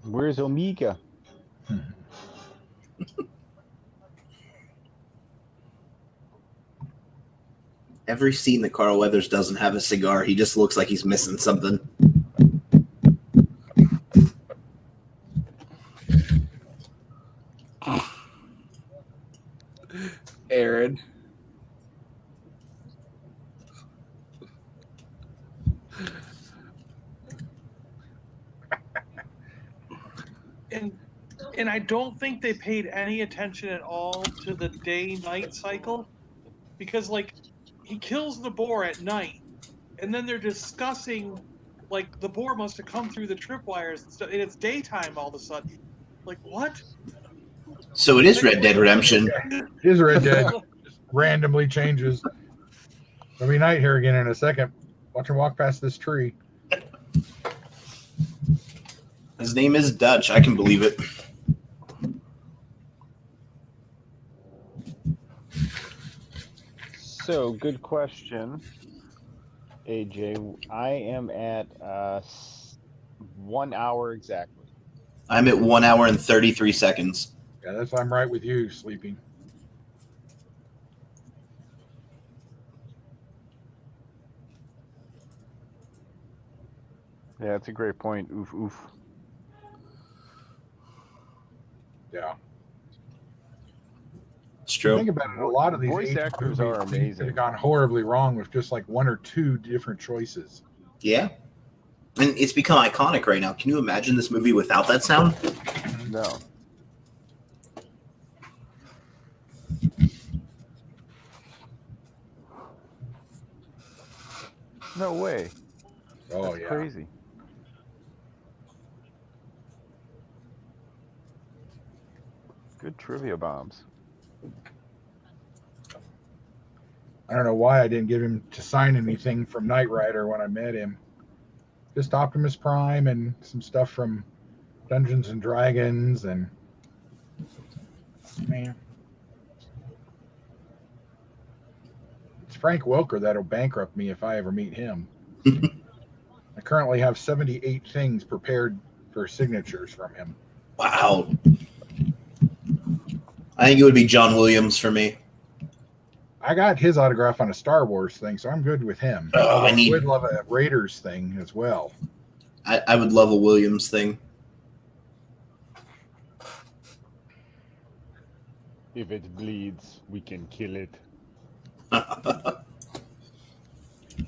Where's Omega? Every scene that Carl Weathers doesn't have a cigar, he just looks like he's missing something. Aaron. And I don't think they paid any attention at all to the day-night cycle, because he kills the boar at night, and then they're discussing the boar must have come through the tripwires and stuff, and it's daytime all of a sudden. What? So it is Red Dead Redemption. It is Red Dead. Just randomly changes. It'll be night here again in a second. Watch him walk past this tree. His name is Dutch. I can believe it. So, good question, AJ. I am at 1 hour exactly. I'm at 1 hour and 33 seconds. Yeah, I'm right with you, Sleeping. Yeah, that's a great point. Oof, oof. Yeah. It's true. Think about it. A lot of these Voice 80s actors movies are amazing. have gone horribly wrong with just one or two different choices. Yeah. And it's become iconic right now. Can you imagine this movie without that sound? No. No way. Oh, That's yeah. crazy. Good trivia bombs. I don't know why I didn't get him to sign anything from Knight Rider when I met him. Just Optimus Prime and some stuff from Dungeons and Dragons and man. It's Frank Welker that'll bankrupt me if I ever meet him. I currently have 78 things prepared for signatures from him. Wow. I think it would be John Williams for me. I got his autograph on a Star Wars thing, so I'm good with him. Oh, I would love a Raiders thing as well. I would love a Williams thing. If it bleeds, we can kill it.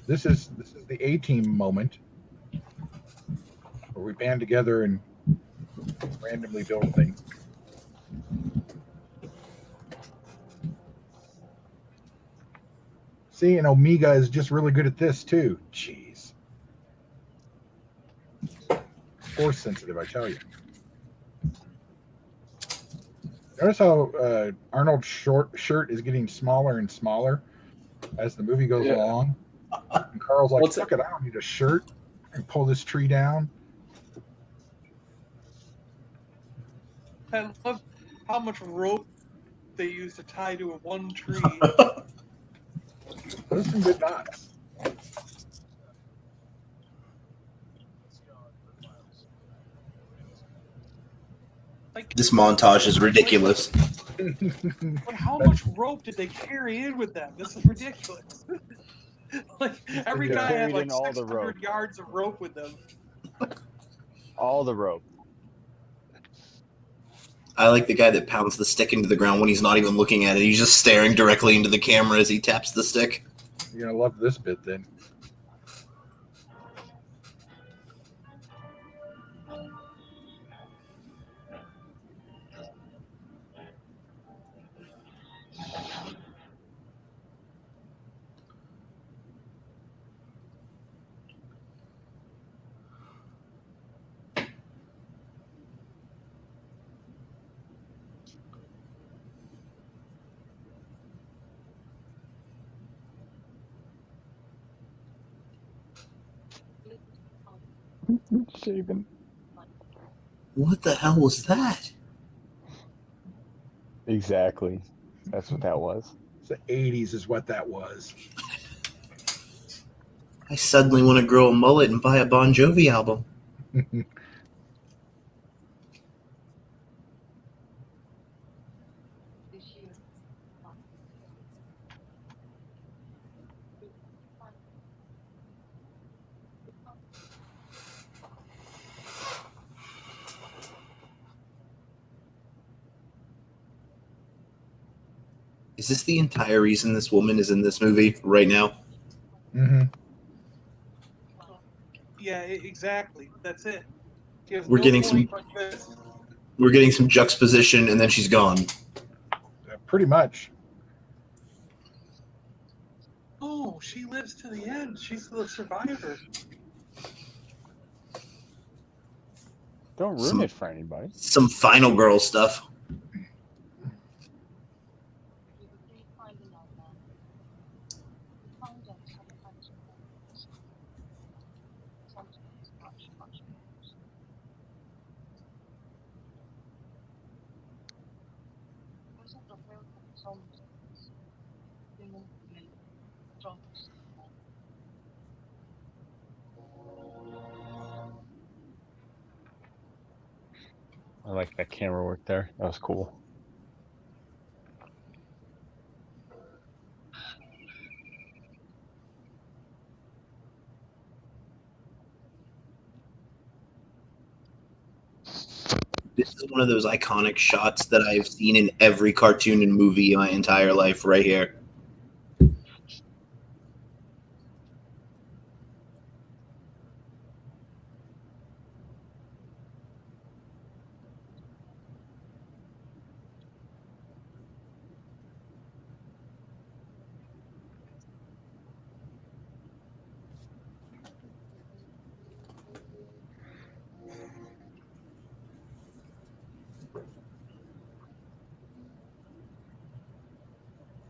This is the A-Team moment where we band together and randomly build things. See, and Omega is just really good at this too. Jeez. Force sensitive, I tell you. Notice how Arnold's shirt is getting smaller and smaller as the movie goes along. And Carl's like, fuck it, I don't need a shirt. I can pull this tree down. I love how much rope they use to tie to one tree. Those are some good knots. This montage is ridiculous. But how much rope did they carry in with them? This is ridiculous. Every guy had carried in all the 600 rope. yards of rope with them. All the rope. I like the guy that pounds the stick into the ground when he's not even looking at it. He's just staring directly into the camera as he taps the stick. You're gonna love this bit then. Shaven. What the hell was that? Exactly. That's what that was. It's the 80s is what that was. I suddenly want to grow a mullet and buy a Bon Jovi album. Is this the entire reason this woman is in this movie right now? Mm-hmm. Yeah, exactly. That's it. She has We're no getting point but this. We're getting some juxtaposition, and then she's gone. Pretty much. Oh, she lives to the end. She's the survivor. Don't ruin it for anybody. Some final girl stuff. I like that camera work there. That was cool. This is one of those iconic shots that I've seen in every cartoon and movie in my entire life right here.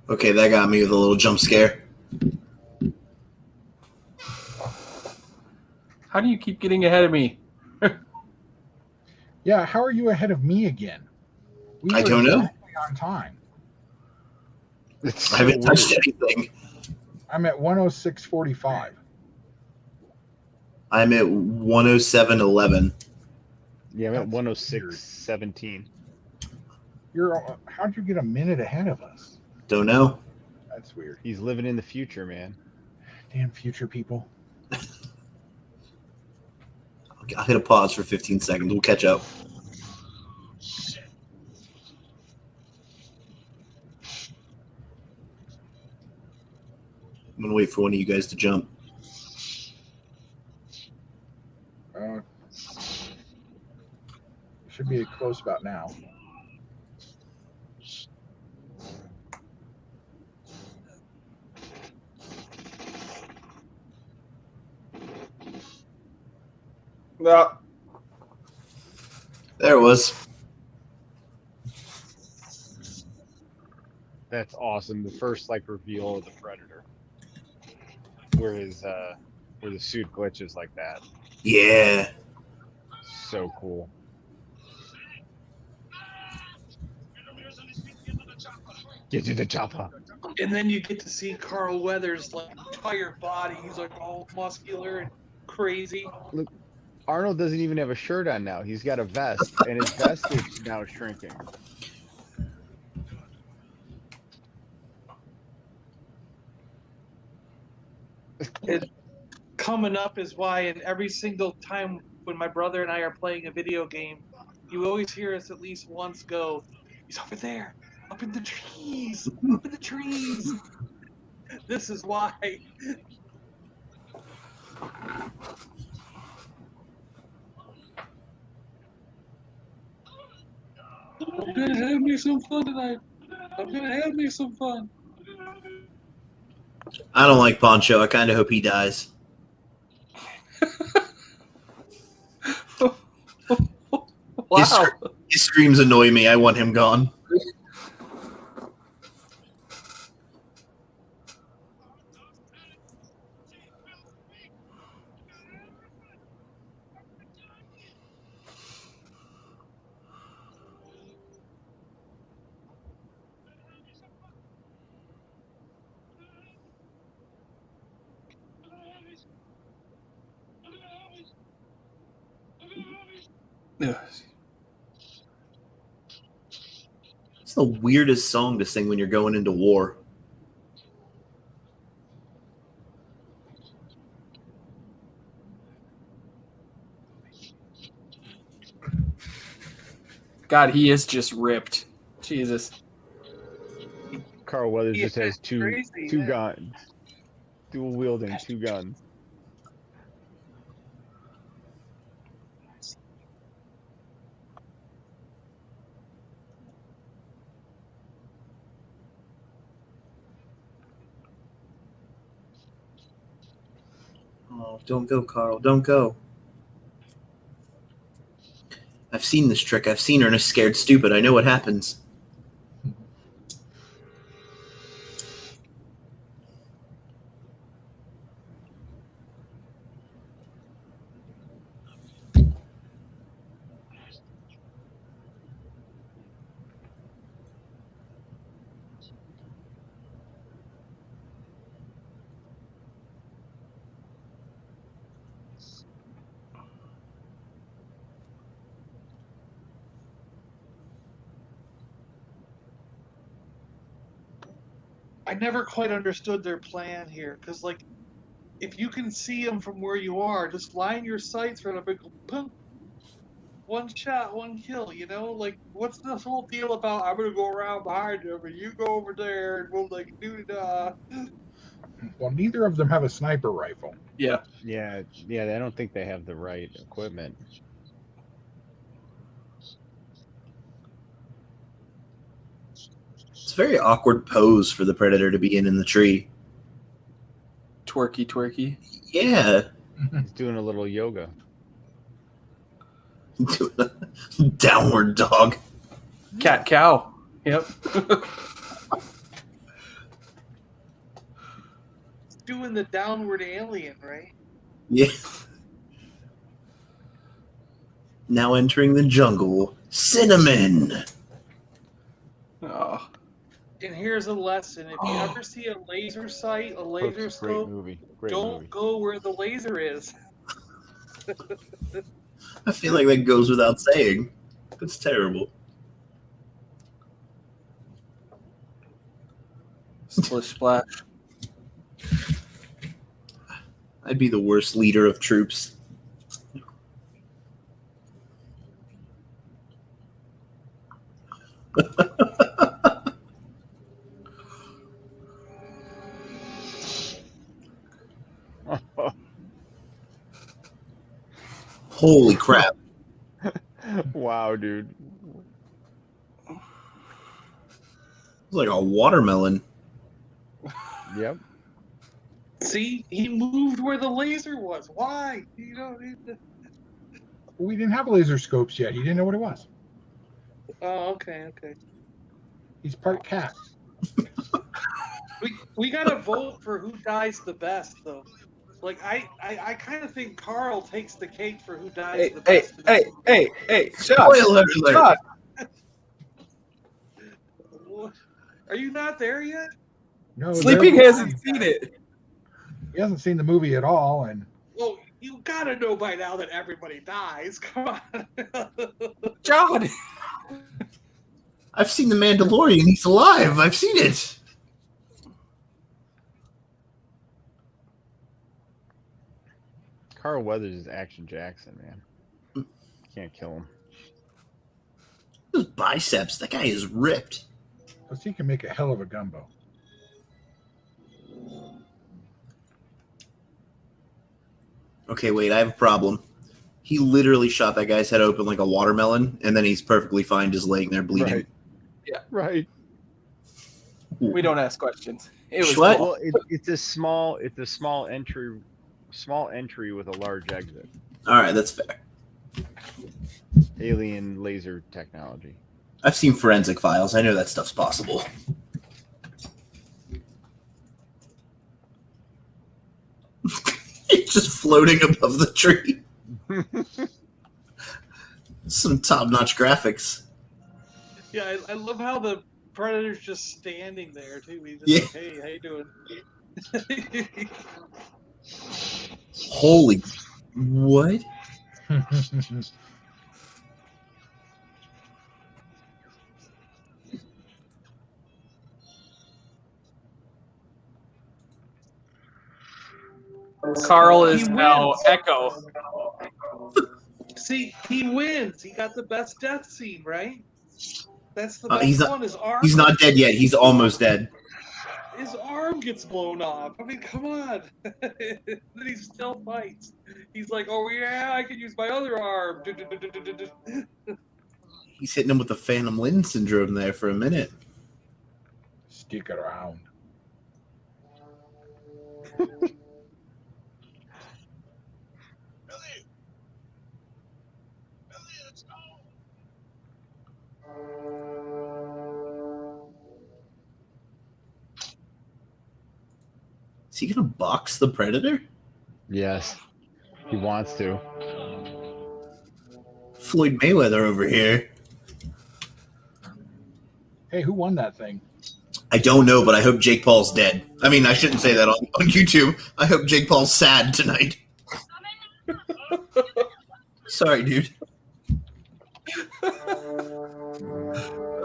Okay, that got me with a little jump scare. How do you keep getting ahead of me? Yeah, how are you ahead of me again? We I were don't know. exactly on time. It's I haven't touched weird. anything. I'm at 106.45. I'm at 107.11. Yeah, I'm at That's 106.17. How'd you get a minute ahead of us? Don't know. That's weird. He's living in the future, man. Damn future people. I'll hit a pause for 15 seconds. We'll catch up. I'm going to wait for one of you guys to jump. Should be close about now. No. There it was. That's awesome. The first reveal of the Predator, where the suit glitches like that. Yeah. So cool. Get to the chopper. And then you get to see Carl Weathers' entire body. He's all muscular and crazy. Look, Arnold doesn't even have a shirt on now. He's got a vest, and his vest is now shrinking. Coming up is why, in every single time when my brother and I are playing a video game, you always hear us at least once go, "He's over there, up in the trees, up in the trees." This is why. I'm gonna have me some fun tonight. I'm gonna have me some fun. I don't like Poncho. I kind of hope he dies. Wow. His screams annoy me. I want him gone. It's the weirdest song to sing when you're going into war. God, he is just ripped. Jesus. Carl Weathers just has two yeah. guns, dual wielding 2 guns. Oh, don't go, Carl. Don't go. I've seen this trick. I've seen Ernest scared stupid. I know what happens. I never quite understood their plan here, because like, if you can see them from where you are, just line your sights right up and go, boom, one shot, one kill. You know, like, what's this whole deal about? I'm gonna go around behind them, and you go over there, and we'll like do da. Well, neither of them have a sniper rifle. Yeah. Yeah, I don't think they have the right equipment. It's a very awkward pose for the predator to be in the tree. Twerky. Yeah. He's doing a little yoga. Downward dog. Cat cow. Yep. Doing the downward alien, right? Yeah. Now entering the jungle. Cinnamon. Oh. And here's a lesson: if you ever see a laser sight, a laser Great scope, movie. Great don't movie. go where the laser is. I feel like that goes without saying. It's terrible. Splish splash. I'd be the worst leader of troops. Holy crap. Wow, dude. It's like a watermelon. Yep. See, he moved where the laser was. Why? You don't need to... We didn't have laser scopes yet. He didn't know what it was. Oh, okay. He's part cat. We gotta vote for who dies the best, though. Like I kind of think Carl takes the cake for who dies the best. Hey, Josh. Spoiler alert. Josh. Are you not there yet? No, Sleeping hasn't seen it. He hasn't seen the movie at all, and Well, you gotta know by now that everybody dies. Come on. John. I've seen The Mandalorian. He's alive. I've seen it. Carl Weathers is Action Jackson, man. Can't kill him. Those biceps. That guy is ripped. plus he can make a hell of a gumbo. Okay, wait, I have a problem. He literally shot that guy's head open like a watermelon, and then he's perfectly fine just laying there bleeding. Right. Yeah. Right. We don't ask questions. It was What? cool. Well, it's a small entry with a large exit. All right, that's fair. Alien laser technology. I've seen forensic files. I know that stuff's possible. It's just floating above the tree. Some top-notch graphics. Yeah, I love how the Predator's just standing there too. He's just Yeah. like, hey, how you doing? Holy, what? Carl is He now wins. Echo. See, he wins. He got the best death scene, right? That's the He's best not- one. His arm. He's not dead yet. He's almost dead. His arm gets blown off. I mean, come on. Then he still fights. He's like, oh yeah, I can use my other arm. He's hitting him with the Phantom Limb syndrome there for a minute. Stick around. Is he gonna box the Predator? Yes, he wants to. Floyd Mayweather over here. Hey, who won that thing? I don't know, but I hope Jake Paul's dead. I mean, I shouldn't say that on YouTube. I hope Jake Paul's sad tonight. Sorry, dude.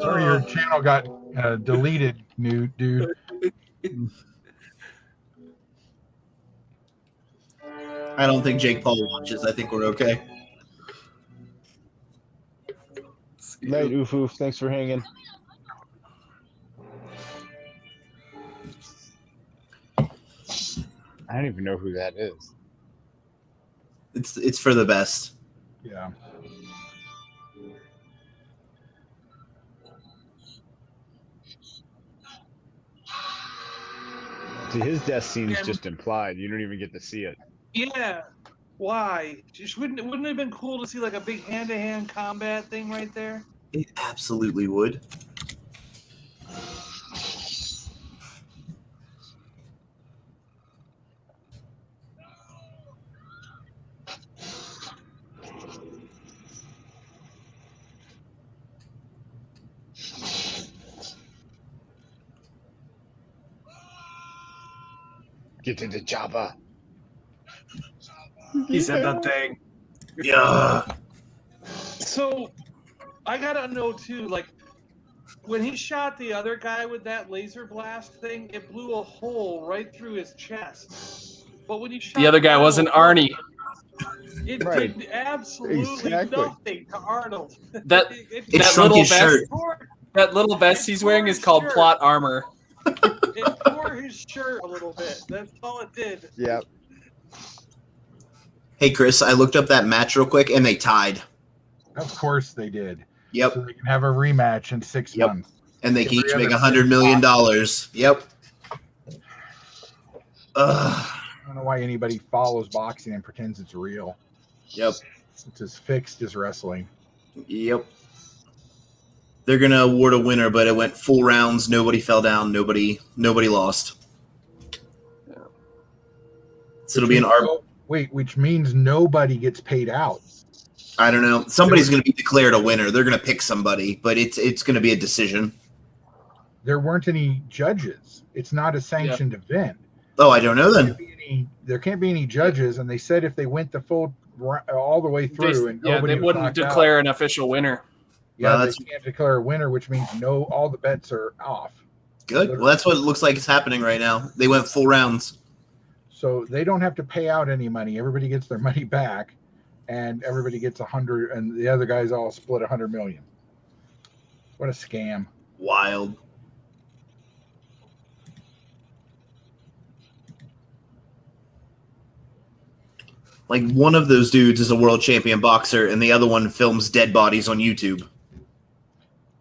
Sorry, your channel got deleted, new dude. I don't think Jake Paul watches. I think we're okay. Night, oof oof. Thanks for hanging. I don't even know who that is. It's for the best. Yeah. See, his death scene's just implied. You don't even get to see it. Yeah. Why? Just wouldn't it have been cool to see like a big hand-to-hand combat thing right there? It absolutely would. Get to the chopper. He said that thing. Yeah. So, I gotta know too, like, when he shot the other guy with that laser blast thing, it blew a hole right through his chest. But when you shot The other guy wasn't Arnie. it Right. did absolutely Exactly. nothing to Arnold. That It that shrunk little his vest. shirt. That little vest he's wearing is called Shirt. plot armor. It tore his shirt a little bit. That's all it did. Yep. Hey, Chris, I looked up that match real quick, and they tied. Of course they did. Yep. So they can have a rematch in 6 Yep. months. And they can each Every make other $100 million. box. Yep. I don't know why anybody follows boxing and pretends it's real. Yep. It's as fixed as wrestling. Yep. They're gonna award a winner, but it went full rounds. Nobody fell down. Nobody lost. So it'll be an arb. Wait, which means nobody gets paid out. I don't know. Somebody's gonna be declared a winner. They're gonna pick somebody, but it's gonna be a decision. There weren't any judges. It's not a sanctioned event. Oh, I don't know then. There can't be any judges, and they said if they went the full all the way through and nobody they was wouldn't knocked out, declare an official winner. yeah, That's- they can't declare a winner, which means all the bets are off. Good. Well, that's what it looks like is happening right now. They went full rounds. So they don't have to pay out any money. Everybody gets their money back, and everybody gets 100, and the other guys all split 100 million. What a scam! Wild. Like one of those dudes is a world champion boxer, and the other one films dead bodies on YouTube.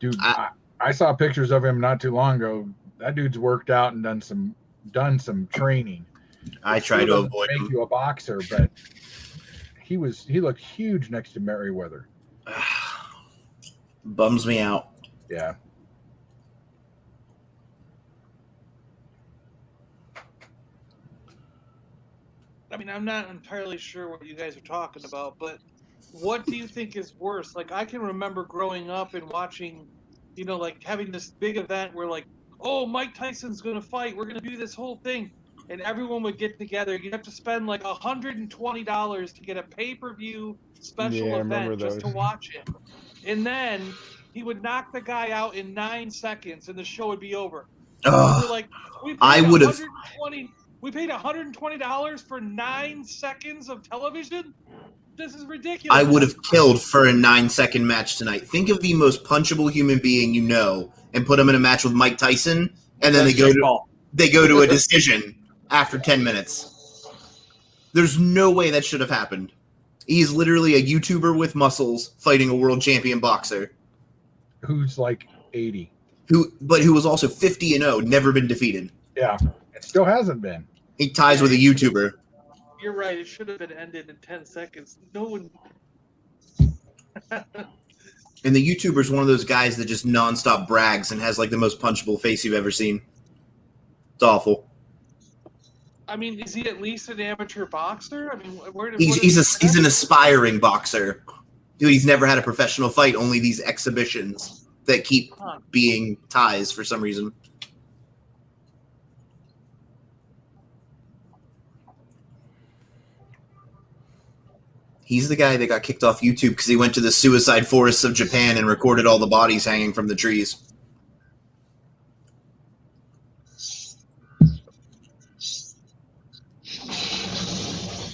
Dude, I saw pictures of him not too long ago. That dude's worked out and done some training. I It try still to doesn't avoid make him. you a boxer, but he looked huge next to Merriweather. Bums me out. Yeah. I mean, I'm not entirely sure what you guys are talking about, but what do you think is worse? Like, I can remember growing up and watching, like having this big event where, like, oh, Mike Tyson's going to fight. We're going to do this whole thing. And everyone would get together. You'd have to spend like $120 to get a pay-per-view special Yeah, I remember event just to those. watch him. And then he would knock the guy out in 9 seconds and the show would be over. Ugh. We're like, we paid I would have. We paid $120 for 9 seconds of television? This is ridiculous. I would have killed for a 9-second match tonight. Think of the most punchable human being you know, and put him in a match with Mike Tyson, and then That's Jake Paul. they go to a decision after 10 minutes. There's no way that should have happened. He's literally a YouTuber with muscles fighting a world champion boxer Who's like 80. who was also 50-0, never been defeated. Yeah. It still hasn't been. He ties with a YouTuber. You're right. It should have been ended in 10 seconds. No one. And the YouTuber's one of those guys that just nonstop brags and has like the most punchable face you've ever seen. It's awful. I mean, is he at least an amateur boxer? I mean, He's an aspiring boxer. Dude, he's never had a professional fight, only these exhibitions that keep being ties for some reason. He's the guy that got kicked off YouTube because he went to the suicide forests of Japan and recorded all the bodies hanging from the trees.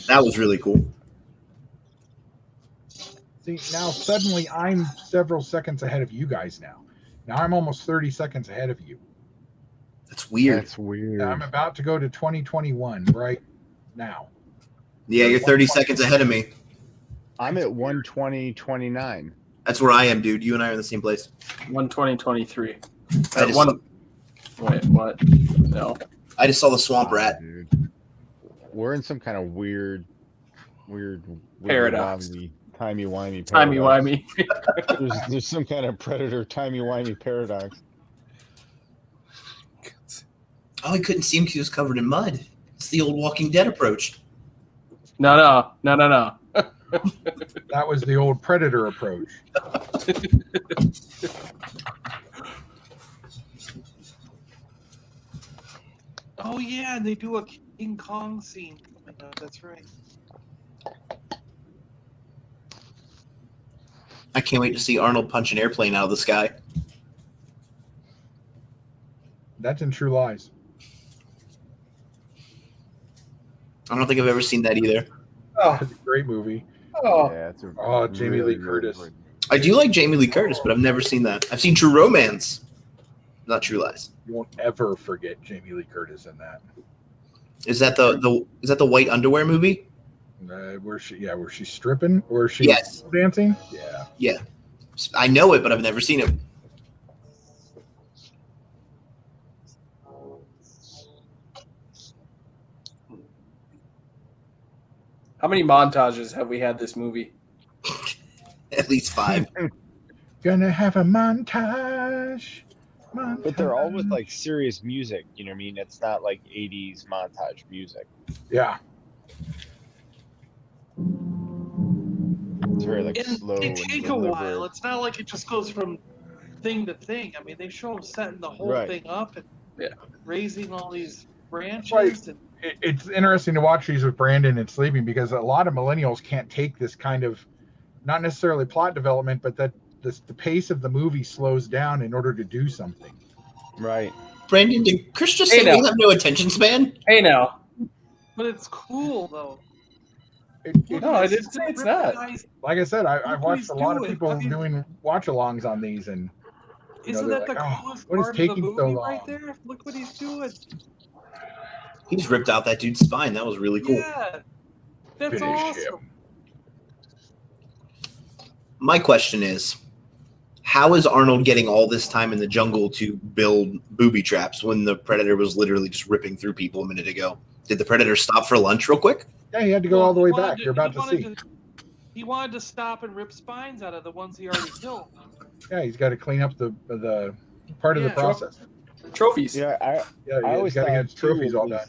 That was really cool. See, now suddenly I'm several seconds ahead of you guys now. Now I'm almost 30 seconds ahead of you. That's weird. That's weird. I'm about to go to 2021 right now. Yeah, you're 30 seconds ahead of me. I'm at 120.29. That's where I am, dude. You and I are in the same place. 120.23. I just, Wait, what? No. I just saw the swamp rat. Dude. We're in some kind of weird Paradox. Timey-wimey paradox. Timey-wimey. There's some kind of predator timey-wimey paradox. Oh, I couldn't see him because he was covered in mud. It's the old Walking Dead approach. No. That was the old Predator approach. Oh yeah, and they do a King Kong scene coming up. That's right. I can't wait to see Arnold punch an airplane out of the sky. That's in True Lies. I don't think I've ever seen that either. Oh, It's a great movie. Yeah, it's Jamie Lee Curtis. good. I do like Jamie Lee Curtis, but I've never seen that. I've seen True Romance, not True Lies. You won't ever forget Jamie Lee Curtis in that. Is that the white underwear movie? Where she's stripping or she's Yes. dancing? Yeah. Yeah, I know it, but I've never seen it. How many montages have we had this movie? At least 5. Gonna have a montage. But they're all with like serious music, you know what I mean? It's not like 80s montage music. Yeah. It's very like and slow they and take a deliberate. while. It's not like it just goes from thing to thing. I mean, they show them setting the whole Right. thing up and Yeah. raising all these branches. Right. And It's interesting to watch these with Brandon and Sleeping because a lot of millennials can't take this kind of, not necessarily plot development, but that the pace of the movie slows down in order to do something. Right. Brandon, did Chris just Hey, say now. we have no attention span? Hey, now. but it's cool though. No, it's not. Guys, Like I said, I've Look what watched he's a lot of doing. people I mean- doing watch-alongs on these, and Isn't they're that the like, "Oh, coolest what is part of the taking movie so long?" right there? Look what he's doing. He just ripped out that dude's spine. That was really cool. Yeah. That's Finish awesome. him. My question is, how is Arnold getting all this time in the jungle to build booby traps when the Predator was literally just ripping through people a minute ago? Did the Predator stop for lunch real quick? Yeah, he had to go Well, all the he way wanted back. to- You're about he to wanted see. He wanted to stop and rip spines out of the ones he already killed. Yeah, he's got to clean up the part of the Yeah. process. Trophies. Yeah, Yeah, I he's always got to thought get his too, trophies all done.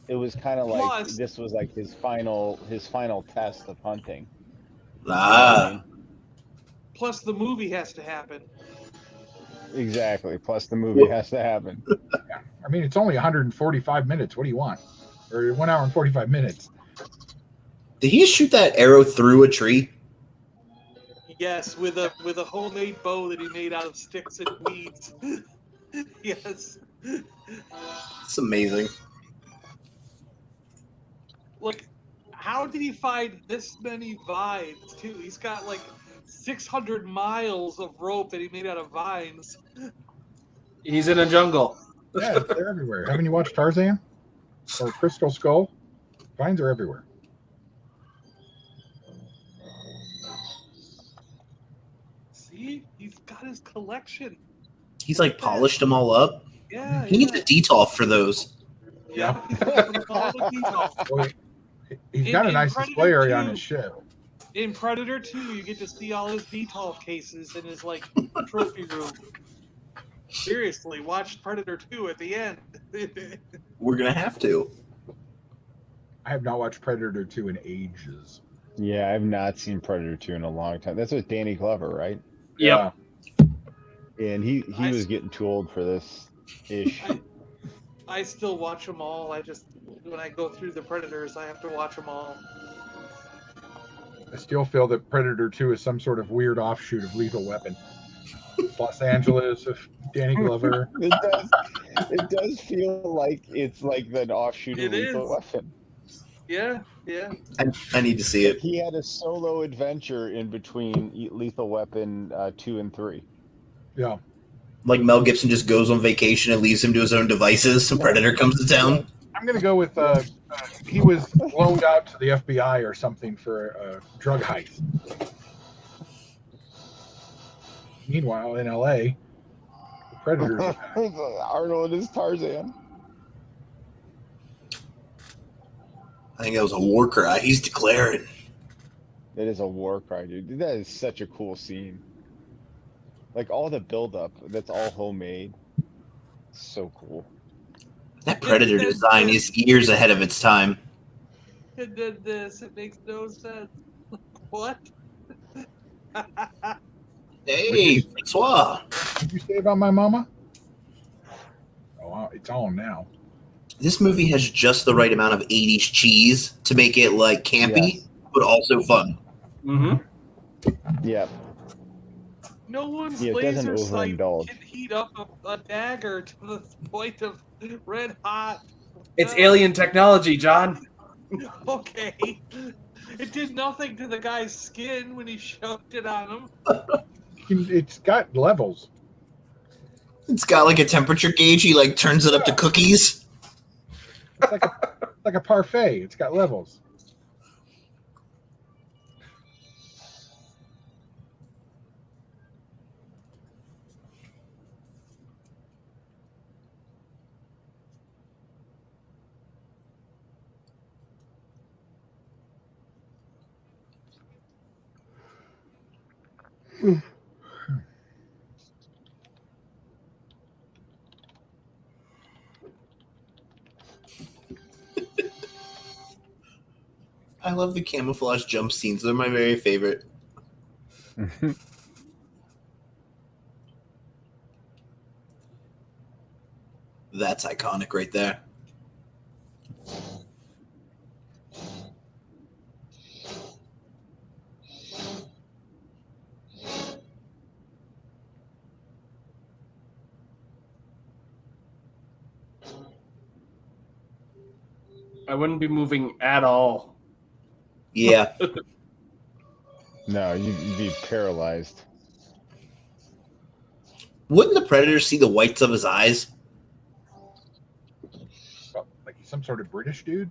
it was kind of like Plus- this was like his final test of hunting. You know what I Ah, mean? Plus, the movie has to happen. Exactly. Plus the movie has to happen. I mean, it's only 145 minutes. What do you want? Or 1 hour and 45 minutes. did he shoot that arrow through a tree? Yes, with a homemade bow that he made out of sticks and weeds. Yes. It's amazing. Look, how did he find this many vines too? He's got like 600 miles of rope that he made out of vines. He's in a jungle. Yeah, they're everywhere. Haven't you watched Tarzan or Crystal Skull? Vines are everywhere. See, he's got his collection. He's like polished them all up. Yeah, He needs a detolf for those. yeah. All the details. Well, he's got a In nice Predator display area on 2. his ship. In Predator 2, you get to see all his detolf cases in his like trophy room. Seriously, watch Predator 2 at the end. We're gonna have to. I have not watched Predator 2 in ages. Yeah, I've not seen Predator 2 in a long time. That's with Danny Glover, right? Yep. And he I was s- getting too old for this ish. I still watch them all. I just, when I go through the Predators, I have to watch them all. I still feel that Predator 2 is some sort of weird offshoot of Lethal Weapon. Los Angeles of Danny Glover. It does feel like it's like the offshoot of It Lethal is. Weapon. Yeah, yeah. I need to see it. He had a solo adventure in between Lethal Weapon 2 and 3. Yeah. Like Mel Gibson just goes on vacation and leaves him to his own devices. Some Predator comes to town. I'm going to go with he was loaned out to the FBI or something for a drug heist. Meanwhile, in LA, the Predators are back. Arnold is Tarzan. I think that was a war cry. He's declaring. That is a war cry, dude. That is such a cool scene. Like all the buildup, that's all homemade. So cool. That Predator design is years ahead of its time. And then this, it makes no sense. What? Hey, Francois. What did you say about my mama? Oh, it's on now. This movie has just the right amount of 80s cheese to make it like campy, Yes. but also fun. Mm-hmm. Yeah. No one's Yeah, it doesn't laser sight overindulge. can heat up a dagger to the point of red hot. It's alien technology, John. Okay. It did nothing to the guy's skin when he shoved it on him. It's got levels. It's got like a temperature gauge. He like turns it up to cookies. It's like a parfait. It's got levels. I love the camouflage jump scenes. They're my very favorite. That's iconic right there. I wouldn't be moving at all. Yeah. No, you'd be paralyzed. Wouldn't the Predator see the whites of his eyes? Well, like he's some sort of British dude.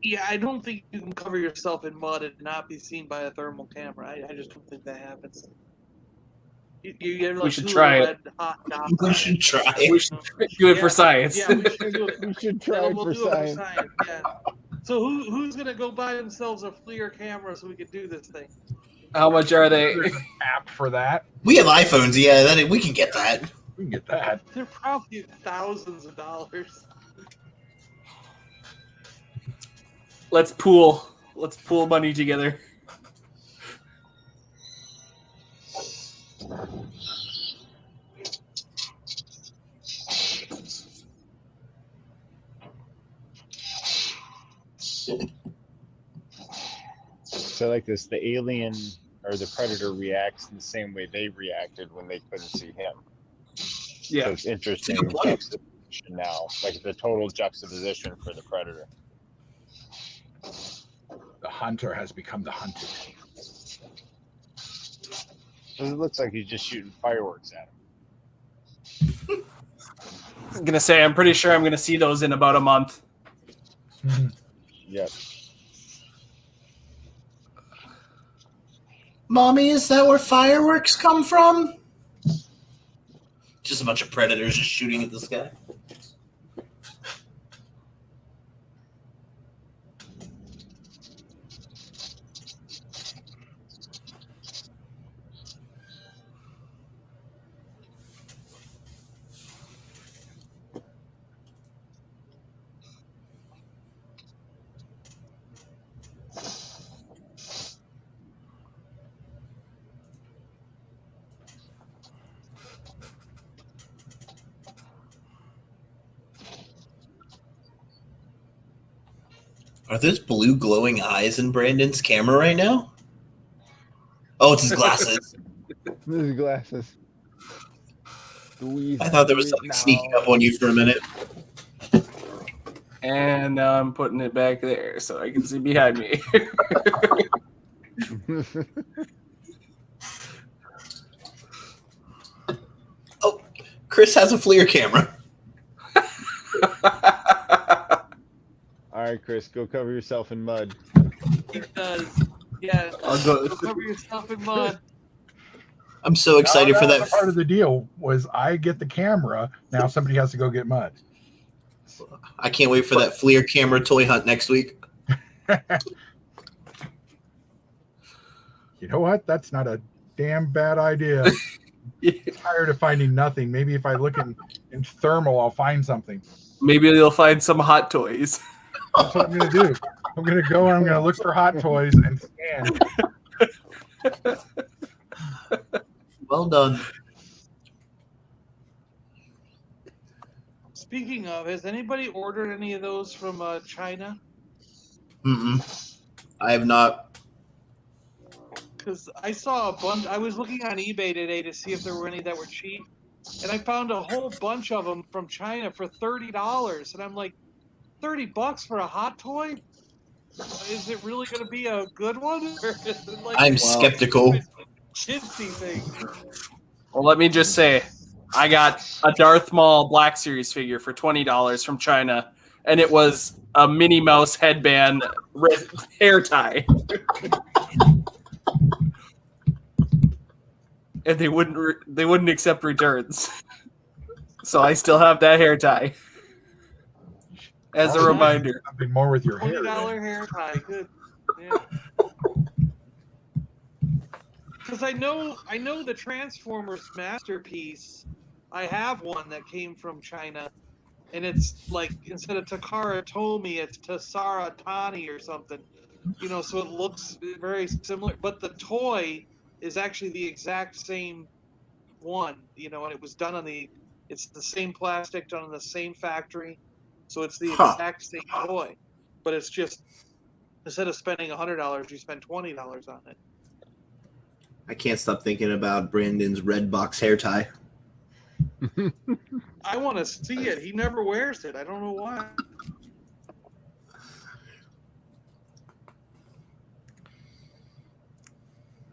Yeah, I don't think you can cover yourself in mud and not be seen by a thermal camera. I just don't think that happens. You have like We should two try little it. red hot dots. We on should it. try We it. should do it Yeah. for science. Yeah, we should do it. We should try it We'll for do it for science. science. Yeah. So who's gonna go buy themselves a FLIR camera so we can do this thing? How much are they? There's an app for that. We have iPhones, yeah. We can get that. We can get that. They're probably thousands of dollars. Let's pool money together. So like this, the alien or the predator reacts in the same way they reacted when they couldn't see him. So Yeah. it's interesting Good point. juxtaposition now, like the total juxtaposition for the predator. The hunter has become the hunted. So it looks like he's just shooting fireworks at him. I was gonna say, I'm pretty sure I'm gonna see those in about a month. Yep. Mommy, is that where fireworks come from? Just a bunch of predators just shooting at the sky. Are those blue glowing eyes in Brandon's camera right now? Oh, it's his glasses. His glasses. I thought there was something sneaking up on you for a minute. And now I'm putting it back there so I can see behind me. Oh, Chris has a FLIR camera. All right, Chris, go cover yourself in mud. He does. Yeah. I'll go. Cover yourself in mud. I'm so excited for That that. part of the deal was I get the camera. Now somebody has to go get mud. I can't wait for that FLIR camera toy hunt next week. You know what? That's not a damn bad idea. I'm tired of finding nothing. Maybe if I look in thermal, I'll find something. Maybe they'll find some hot toys. That's what I'm going to do. I'm going to go and I'm going to look for hot toys and scan. Well done. Speaking of, has anybody ordered any of those from China? Mm-mm. I have not. Because I saw a bunch. I was looking on eBay today to see if there were any that were cheap, and I found a whole bunch of them from China for $30. And I'm like, $30 for a hot toy? Is it really going to be a good one? Or is it like I'm a skeptical. chintzy thing? Well, let me just say, I got a Darth Maul Black Series figure for $20 from China, and it was a Minnie Mouse headband hair tie. And they wouldn't accept returns, so I still have that hair tie as a Oh, reminder. Something more with your hair. $20 then. hair tie, good. Yeah. Because I know the Transformers masterpiece. I have one that came from China, and it's like instead of Takara Tomy, it's Tassara Tani or something. You know, so it looks very similar, but the toy is actually the exact same one. You know, and it was done on it's the same plastic done in the same factory, so it's the exact same toy, but it's just instead of spending $100, you spend $20 on it. I can't stop thinking about Brandon's red box hair tie. I want to see it. He never wears it. I don't know why.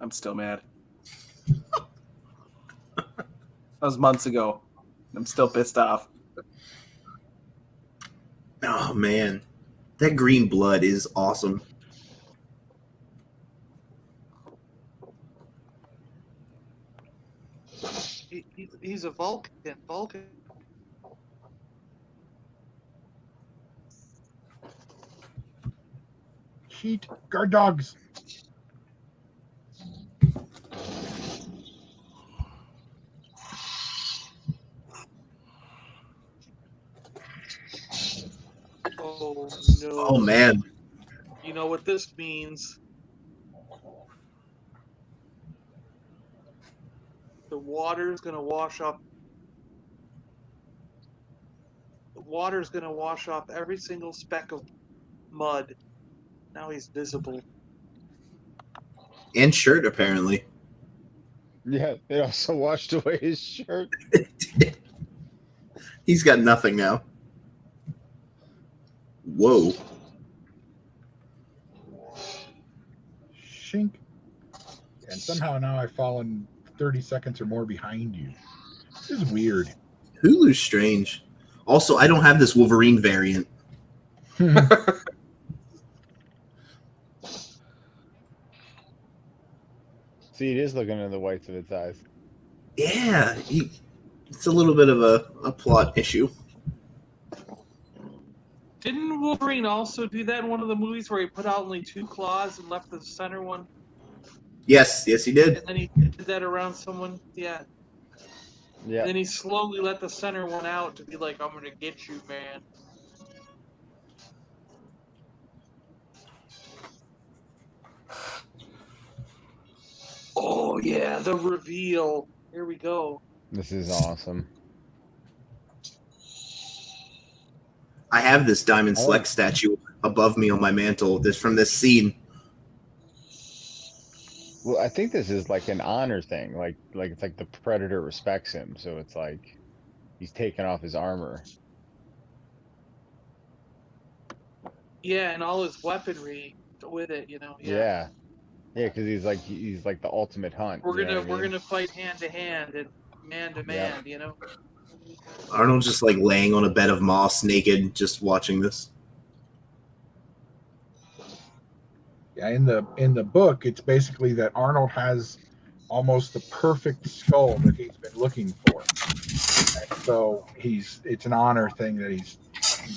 I'm still mad. That was months ago. I'm still pissed off. Oh man, That green blood is awesome. He's a Vulcan. Vulcan. Heat, guard dogs. Oh no. Oh man. You know what this means? The water's gonna wash off. The water's gonna wash off every single speck of mud. Now he's visible. And shirt, apparently. Yeah, they also washed away his shirt. He's got nothing now. Whoa. Shink. And somehow now I've fallen 30 seconds or more behind you. This is weird. Hulu's strange. Also, I don't have this Wolverine variant. See, it is looking at the whites of its eyes. Yeah, it's a little bit of a plot issue. Didn't Wolverine also do that in one of the movies where he put out only 2 claws and left the center one? Yes, he did. And then he did that around someone? Yeah. Yeah. And then he slowly let the center one out to be like, I'm gonna get you, man. Oh yeah, the reveal. Here we go. This is awesome. I have this Diamond Select statue above me on my mantle. This from this scene. Well, I think this is like an honor thing. Like it's like the Predator respects him, so it's like he's taking off his armor. Yeah, and all his weaponry with it, you know. Yeah, because he's like the ultimate hunt. We're you know gonna what I we're mean? gonna fight hand to hand and man to man, you know. Arnold's just like laying on a bed of moss, naked, just watching this. Yeah, in the book, it's basically that Arnold has almost the perfect skull that he's been looking for. And so it's an honor thing that he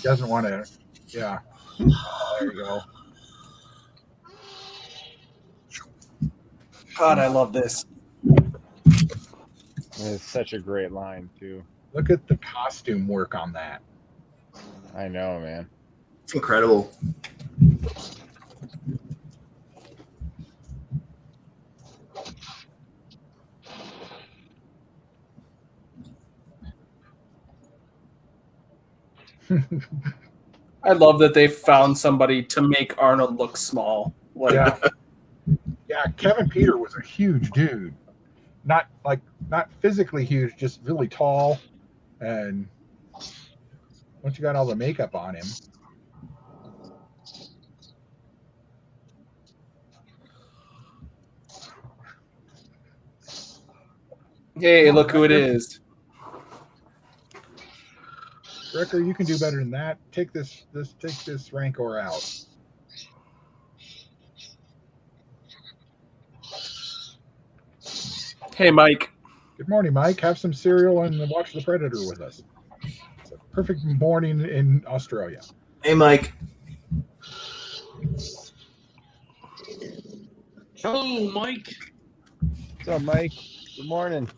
doesn't want to. Yeah, there you go. God, I love this. It's such a great line too. Look at the costume work on that. I know, man. It's incredible. I love that they found somebody to make Arnold look small. Like, Yeah, Kevin Peter was a huge dude. Not physically huge, just really tall. And once you got all the makeup on him, hey, look who it is. Wrecker, you can do better than that. Take this Rancor out. Hey, Mike. Good morning, Mike. Have some cereal and watch The Predator with us. It's a perfect morning in Australia. Hey, Mike. Hello, Mike. What's up, Mike? Good morning.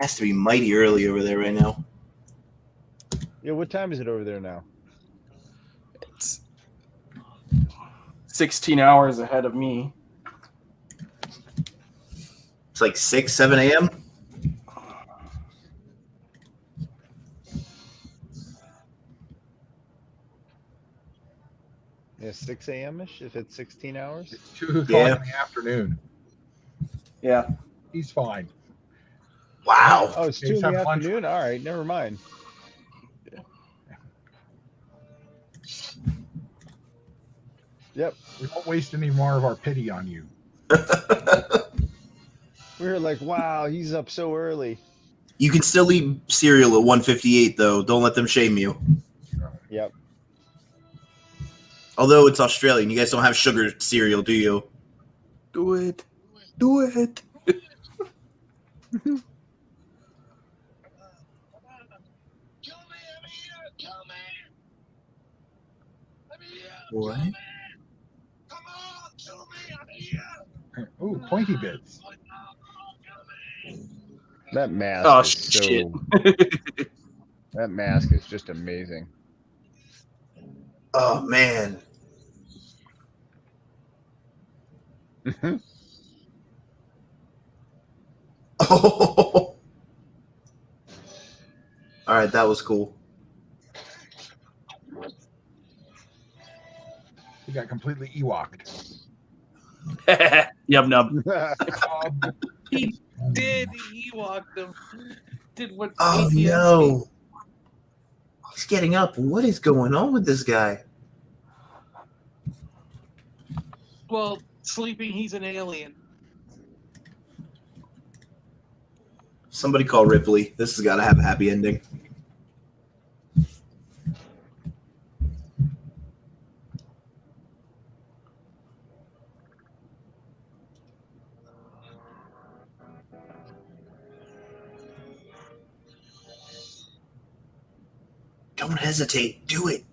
Has to be mighty early over there right now. Yeah, what time is it over there now? It's 16 hours ahead of me. It's like 6, 7 a.m. Yeah, 6 a.m.-ish, if it's 16 hours. It's 2 o'clock Yeah. in the afternoon. Yeah. He's fine. Wow. Oh, it's 2 in He's the having lunch. afternoon? All right, never mind. Yep. We won't waste any more of our pity on you. We were like, wow, he's up so early. You can still eat cereal at 1:58 though. Don't let them shame you. Yep. Although it's Australian, you guys don't have sugar cereal, do you? Do it. Do it. What? Ooh, pointy bits. That mask Oh, is shit. so. That mask is just amazing. Oh man. Oh. All right, that was cool. He got completely Ewoked. Yum nub. He did. He walked them. Did what? Oh ATM no. He's getting up. What is going on with this guy? Well, sleeping. He's an alien. Somebody call Ripley. This has got to have a happy ending. Don't hesitate. Do it.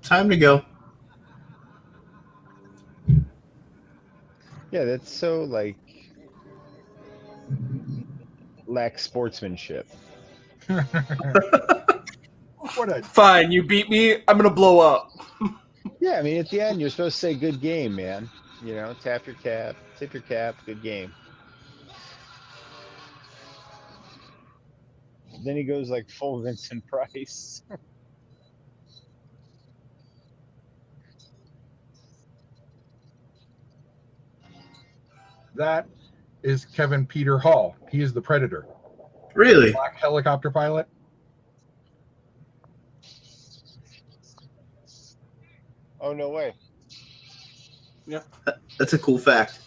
Time to go. Yeah, that's so like lacks sportsmanship. What a Fine, you beat me. I'm gonna blow up. Yeah, I mean, at the end, you're supposed to say "good game, man." You know, tap your cap, tip your cap, good game. Then he goes like full Vincent Price. that is Kevin Peter Hall. He is the Predator. Really? Black helicopter pilot. Oh no way! That's a cool fact.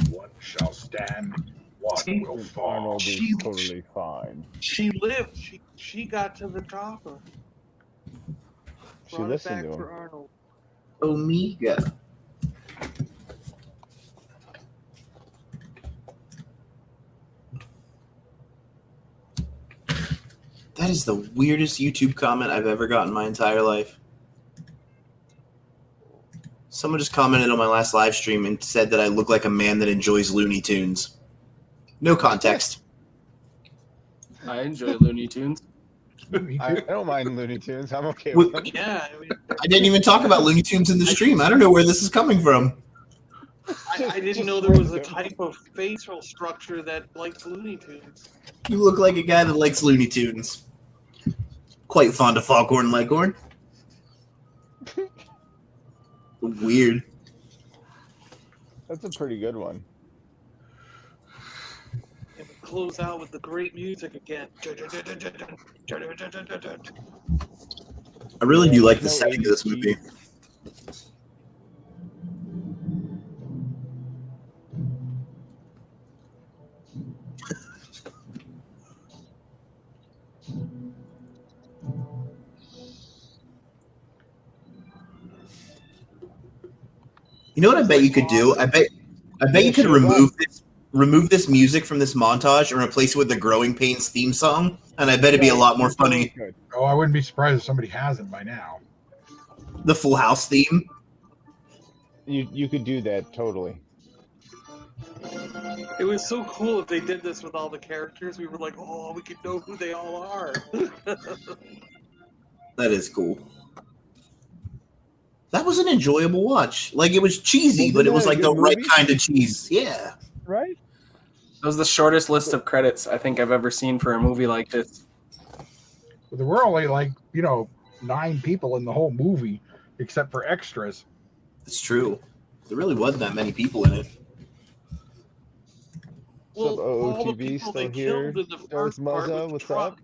One shall stand, one will fall. Arnold is She- totally fine. She lived. She got to the chopper. She Brought it listened back to him. for Arnold. Omega. That is the weirdest YouTube comment I've ever gotten in my entire life. Someone just commented on my last live stream and said that I look like a man that enjoys Looney Tunes. No context. I enjoy Looney Tunes. I don't mind Looney Tunes. I'm okay With- with them. Yeah, I mean, I didn't even talk about Looney Tunes in the stream. I don't know where this is coming from. I didn't Just know there was a random. type of facial structure that liked Looney Tunes. You look like a guy that likes Looney Tunes. Quite fond of Foghorn Leghorn. Weird. That's a pretty good one. And we close out with the great music again. I really do like the No setting of this 80s movie. You know what I bet you could do? I bet you could remove this music from this montage and replace it with the Growing Pains theme song, and I bet it'd be a lot more funny. Oh, I wouldn't be surprised if somebody hasn't by now. The Full House theme. You could do that totally. It was so cool if they did this with all the characters. We were like, oh, we could know who they all are. That is cool. That was an enjoyable watch. Like, it was cheesy, but it was like the right kind of cheese. Yeah. Right? That was the shortest list of credits I think I've ever seen for a movie like this. But there were only 9 people in the whole movie, except for extras. It's true. There really wasn't that many people in it. Well, all the OOTV people still they here. killed in the Darth first part Muzza, with the what's truck, up?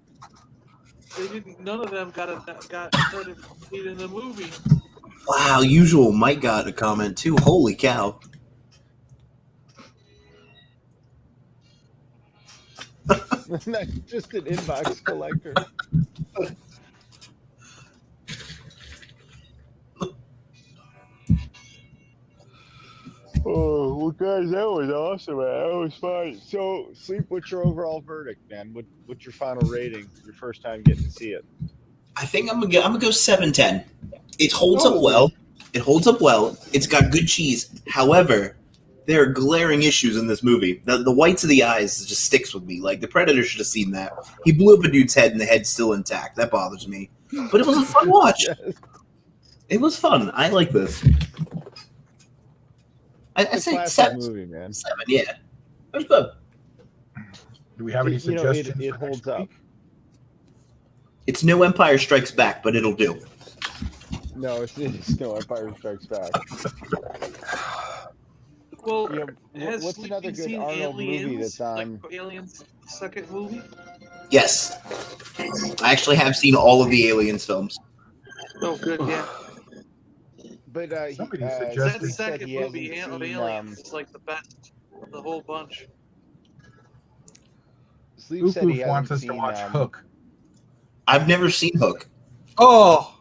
they didn't. None of them got credit in the movie. Wow, Usual Mike got a comment too. Holy cow. Not just an inbox collector. Oh, well, guys, that was awesome, man. That was fun. So, Sleep, what's your overall verdict, man? What's your final rating? Your first time getting to see it? I think I'm gonna go 7-10. It holds up well. It's got good cheese. However, there are glaring issues in this movie. The whites of the eyes just sticks with me. Like, the Predator should have seen that. He blew up a dude's head and the head's still intact. That bothers me. But it was a fun watch. Yes. It was fun. I like this. I say Classic 7. movie, man. 7, yeah. It was good. Do we have any suggestions? It for holds next up. week? It's no Empire Strikes Back, but it'll do. No, it's no Empire Strikes Back. Well, You know, has what's Sleepy another good seen Arnold movie Aliens, that's on? like Aliens second movie? Yes. I actually have seen all of the Aliens films. Oh, good, yeah. But Somebody That suggested- he said second he movie hasn't of seen, Aliens is like the best of the whole bunch. Sleep said he Ufoof wants hasn't us to seen, watch Hook. I've never seen Hook. Oh,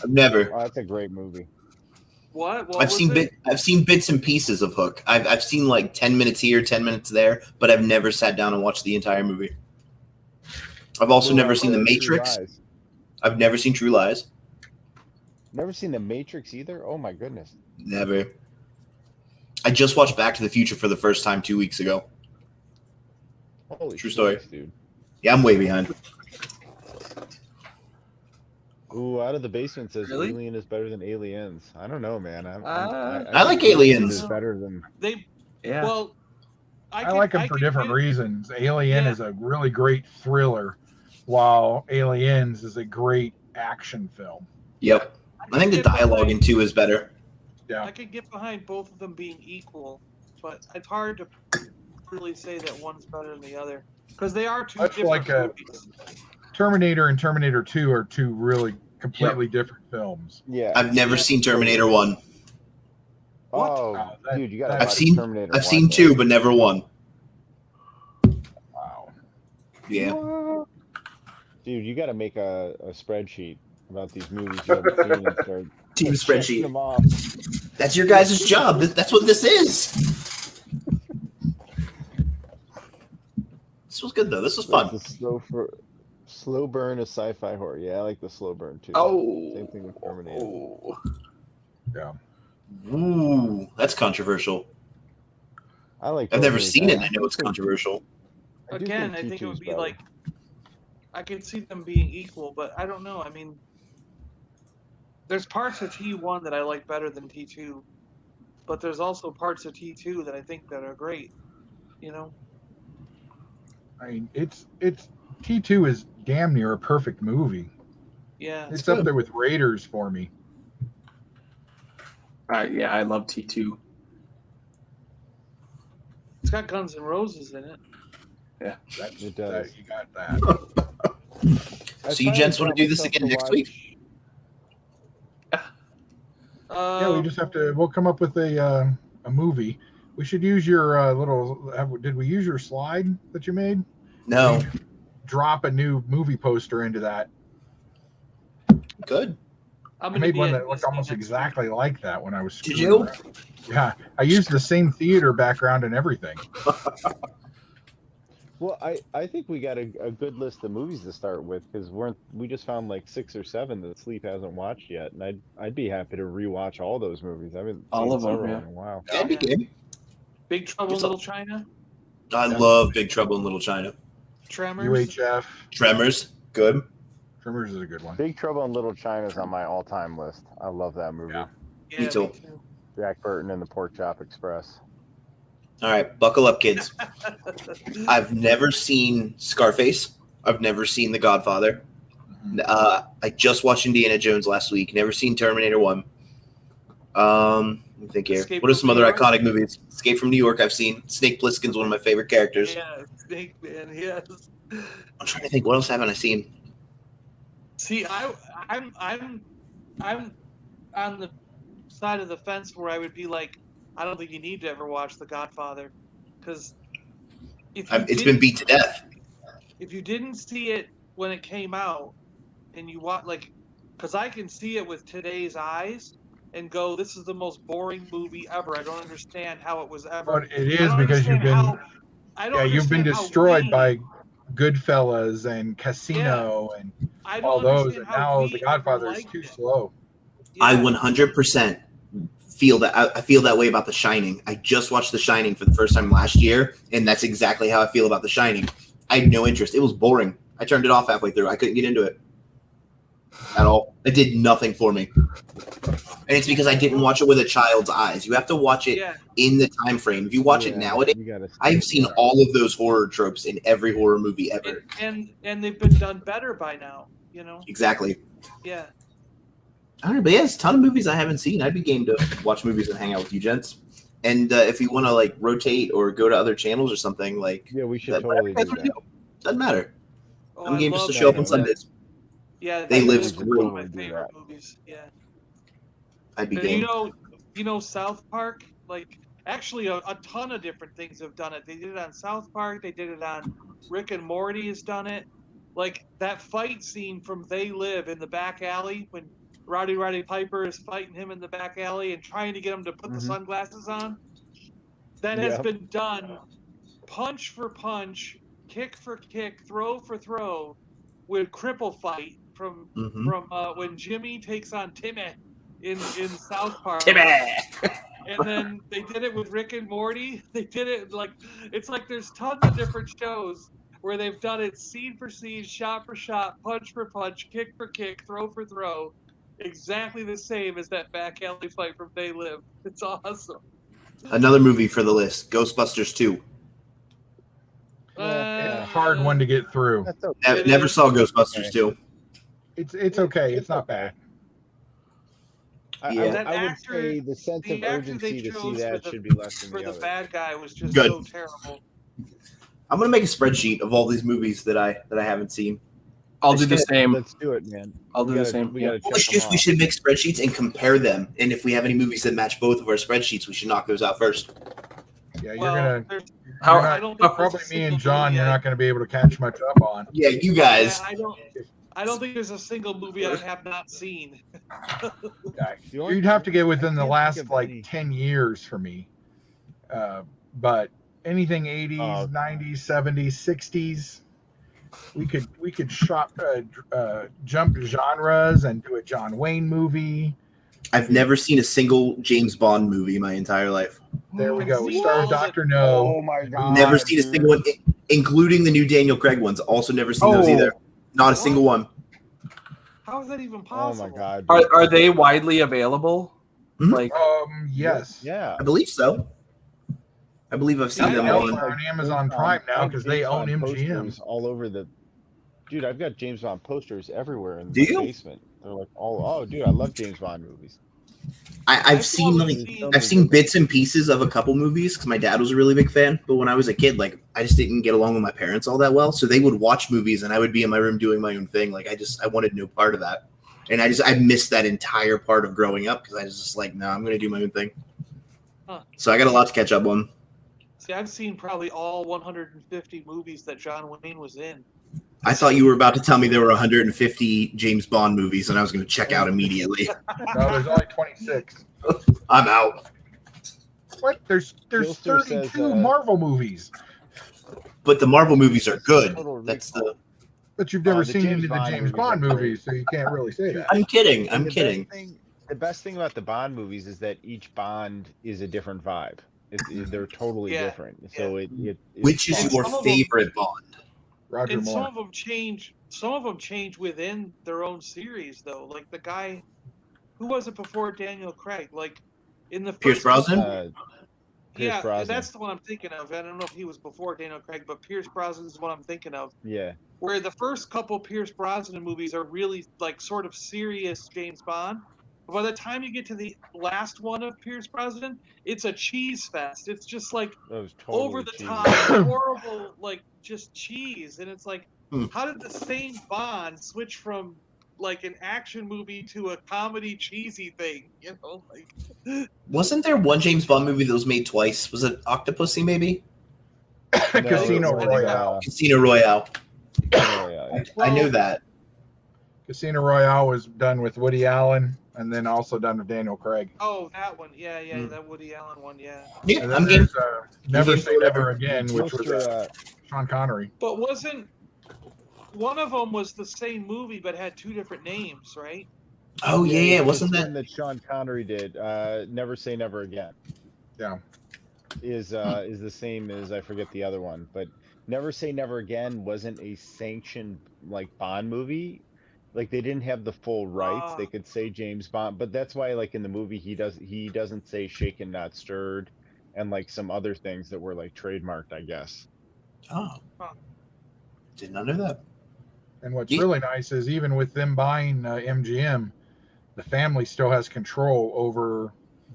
I've never. Oh, that's a great movie. What? I've seen bits and pieces of Hook. I've seen like 10 minutes here, 10 minutes there, but I've never sat down and watched the entire movie. I've also never seen The True Matrix. Lies. I've never seen True Lies. Never seen The Matrix either? Oh my goodness. Never. I just watched Back to the Future for the first time 2 weeks ago. Holy True story. smokes, dude. Yeah, I'm way behind. Ooh, Out of the Basement says Really? Alien is better than Aliens. I don't know, man. I like think Aliens. is better than. They yeah. well, I like them for different reasons. Alien Yeah. is a really great thriller, while Aliens is a great action film. Yep. I think the dialogue in 2 is better. Yeah. I could get behind both of them being equal, but it's hard to really say that one's better than the other because they are two Much different like movies. Terminator and Terminator 2 are two really completely different films. Yeah. I've never seen Terminator 1. What? Oh, that- dude, you got to I've watch seen Terminator. I've 1, seen man. 2, but never 1. Wow. Yeah. Dude, you got to make a spreadsheet about these movies you haven't seen and start Team checking spreadsheet. them off. That's your guys' job. That's what this is. This was good though. This was fun. That's a slow burn of sci-fi horror. Yeah, I like the slow burn too. Oh. Same thing with Terminator. Oh. Yeah. Ooh, that's controversial. I like. I've never Terminator. seen it. And I know it's controversial. I do Again, I T2 think it would is be better. like I could see them being equal, but I don't know. I mean, there's parts of T1 that I like better than T2, but there's also parts of T2 that I think that are great. You know? I mean, it's T2 is damn near a perfect movie. Yeah. It's up there with Raiders for me. Yeah, I love T2. It's got Guns N' Roses in it. That's, It does. you got that. I So you finally gents want brought to do this myself again to next week? watch- Yeah, we just have to. We'll come up with a movie. We should use your did we use your slide that you made? No. Drop a new movie poster into that. Good. I'm I gonna made be one at that looked Disney almost next exactly like that when I was Did screwing you? around. Yeah, I used the same theater background and everything. Well, I think we got a good list of movies to start with because we just found like 6 or 7 that Sleep hasn't watched yet, and I'd be happy to rewatch all those movies. I haven't All seen of them, several yeah. in a while. That'd be week. good. Big Trouble in It's Little China, I Yeah. love Big Trouble in Little China. Tremors. UHF. Tremors, good. Tremors is a good one. Big Trouble in Little China's on my all-time list. I love that movie. Yeah. Yeah, Me me too. too. Jack Burton and the Pork Chop Express. All right, buckle up, kids. I've never seen Scarface. I've never seen The Godfather. Mhm. I just watched Indiana Jones last week. Never seen Terminator 1. Let me think here. Escape What are from some New other York? iconic movies? Escape from New York, I've seen. Snake Plissken's one of my favorite characters. Yeah, Snake Man. Yes. I'm trying to think, what else haven't I seen? See, I'm on the side of the fence where I would be like, I don't think you need to ever watch The Godfather, because It's been beat to death. if you didn't see it when it came out, and you want because I can see it with today's eyes and go, this is the most boring movie ever. I don't understand how it was ever. But it I is don't because you've understand been I don't you've been understand how destroyed we- by Goodfellas and Casino and I don't all those, understand and how now we The ever Godfather is liked too it. slow. Yeah. I 100% feel that. I feel that way about The Shining. I just watched The Shining for the first time last year, and that's exactly how I feel about The Shining. I had no interest. It was boring. I turned it off halfway through. I couldn't get into it at all. It did nothing for me. And it's because I didn't watch it with a child's eyes. You have to watch it Yeah. in the time frame. If you watch it Yeah, nowadays, you gotta I've skip seen it. all of those horror tropes in every horror movie ever. And they've been done better by now, Exactly. Yeah. I don't know, but yeah, there's a ton of movies I haven't seen. I'd be game to watch movies and hang out with you gents. And if you want to like rotate or go to other channels or something, like Yeah, we should that, totally do whatever you that. guys do, doesn't matter. Oh, I'm I game just love to show up that. on Sundays. Yeah, They that live is through. one of my Do favorite that. movies. Yeah. I'd be And game. you know South Park? Like, actually, a ton of different things have done it. They did it on South Park. They did it on Rick and Morty has done it. Like, that fight scene from They Live in the back alley when Roddy Piper is fighting him in the back alley and trying to get him to put the Mhm. sunglasses on. That has Yep. been done punch for punch, kick for kick, throw for throw with Cripple Fight from Mhm. when Jimmy takes on Timmy in South Park. Timmy! And then they did it with Rick and Morty. They did it it's like there's tons of different shows where they've done it scene for scene, shot for shot, punch for punch, kick for kick, throw for throw, exactly the same as that back alley fight from They Live. It's awesome. Another movie for the list: Ghostbusters 2. It's a hard one to get through. That's okay. It Never is. saw Ghostbusters Okay. 2. It's okay. It's not okay. bad. I, That I would actor- say the sense the of actor they urgency to see chose that for should be less than for the the other. bad guy was just Good. so terrible. I'm gonna make a spreadsheet of all these movies that I haven't seen. I'll do the same. Let's do it, man. I'll do We the gotta- same. We Yeah. gotta Well, check them we off. should make spreadsheets and compare them. And if we have any movies that match both of our spreadsheets, we should knock those out first. Yeah, you're Well, gonna there's- How- you're I not- don't think probably there's a me and single John. movie You're I- not going to be able to catch much up on. Yeah, you guys. Yeah, I don't think there's a single movie I have not seen. The only- You'd have to get I within the can't last think of like any. 10 years for me. But anything 80s, Oh. 90s, 70s, 60s, we could jump genres and do a John Wayne movie. I've never seen a single James Bond movie in my entire life. There we I've go. We seen start with all the- Dr. No. Oh my god! Never seen a dude. single one, including the new Daniel Craig ones. Also never seen those Oh. either. Not a What? single one. How is that even Oh possible? my god! Are, dude. are they widely available? Mhm. Like, Yes. Yeah. I believe so. I believe I've seen I them know on. They're on Amazon Prime now I have because they James own Bond MGM. posters all over the. Dude, I've got James Bond posters everywhere in Do my you? basement. They're like, oh, dude, I love James Bond movies. I've seen only like seen- I've seen bits and pieces of a couple movies because my dad was a really big fan. But when I was a kid, like I just didn't get along with my parents all that well. So they would watch movies and I would be in my room doing my own thing. Like I wanted no part of that. And I missed that entire part of growing up because I was just like, no, I'm gonna do my own thing. Huh. So I got a lot to catch up on. See, I've seen probably all 150 movies that John Wayne was in. I thought you were about to tell me there were 150 James Bond movies, and I was going to check out immediately. No, there's only 26. I'm out. What? There's Gilster 32 says, Marvel movies, But the Marvel movies are good. Total That's Recall. the. but you've never the seen James any of the Bond James movies Bond are great. movies, so you can't really say that. I'm kidding. And I'm the kidding. The best thing about the Bond movies is that each Bond is a different vibe. They're totally Yeah, different. So it's Which is fun. your Some of them- favorite Bond? Roger And some Moore. of them change. Some of them change within their own series, though. Like the guy, who was it before Daniel Craig? Like in the Pierce first Brosnan? Pierce yeah, Brosnan. that's the one I'm thinking of. I don't know if he was before Daniel Craig, but Pierce Brosnan is what I'm thinking of. Yeah. Where the first couple Pierce Brosnan movies are really like sort of serious James Bond. But by the time you get to the last one of Pierce Brosnan, it's a cheese fest. It's just like That was totally over the cheesy. top, horrible, like just cheese. And it's like, Hmm. how did the same Bond switch from like an action movie to a comedy cheesy thing? You know, like Wasn't there one James Bond movie that was made twice? Was it Octopussy, maybe? Casino it was, Royale. Casino Royale. yeah. I knew that. Casino Royale was done with Woody Allen, and then also done with Daniel Craig. oh, that one, yeah, Hmm. that Woody Allen one, yeah. Yeah, And I'm then game. there's Never game Say for Never Again, which was Gilster, Sean Connery. But wasn't one of them was the same movie but had two different names, right? Oh yeah, wasn't this that? one that Sean Connery did? Never Say Never Again. Yeah. Is the same as I forget the other one, but Never Say Never Again wasn't a sanctioned like Bond movie. Like they didn't have the full rights. They could say James Bond, but that's why like in the movie he doesn't say shaken not stirred, and like some other things that were like trademarked, I guess. Oh, Huh. did not know that. And what's Yeah. really nice is even with them buying MGM, the family still has control over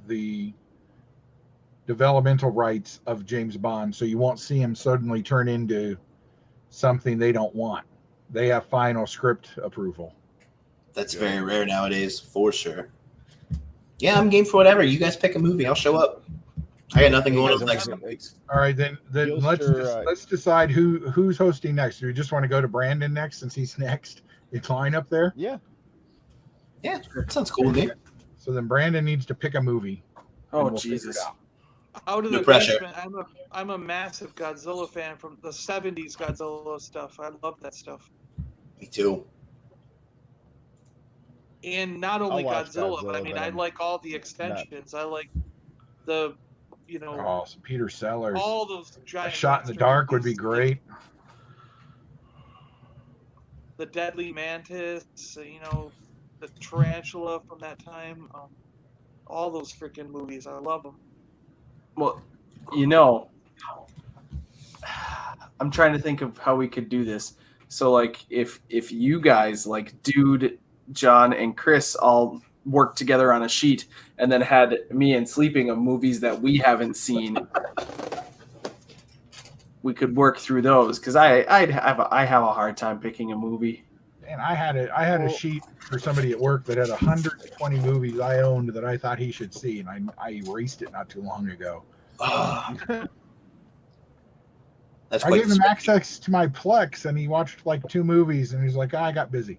the developmental rights of James Bond. So you won't see him suddenly turn into something they don't want. They have final script approval. That's Yeah. very rare nowadays, for sure. Yeah, I'm game for whatever. You guys pick a movie. I'll show up. I got nothing going on the next couple weeks. All right, then Gilster, let's decide who's hosting next. Do we just want to go to Brandon next since he's next in line up there? Yeah. Yeah, sounds cool with me. So then Brandon needs to pick a movie. Oh and we'll figure it Jesus! out. Out of No the pressure. basement, I'm a massive Godzilla fan from the '70s Godzilla stuff. I love that stuff. Me too. And not only watch Godzilla, but I Godzilla, mean, but I I'm like all the extensions. I like the, Oh, so Peter Sellers. all those A giant. Shot in the monster Dark would be movies. great. The Deadly Mantis, the Tarantula from that time. All those freaking movies, I love them. Well, I'm trying to think of how we could do this. So, like, if you guys, like, Dude, John, and Chris all worked together on a sheet and then had me and Sleeping of movies that we haven't seen, we could work through those because I have a hard time picking a movie. And I had a sheet for somebody at work that had 120 movies I owned that I thought he should see, and I erased it not too long ago. Ah. That's I quite gave the him spread. access to my Plex, and he watched like 2 movies, and he's like, I got busy.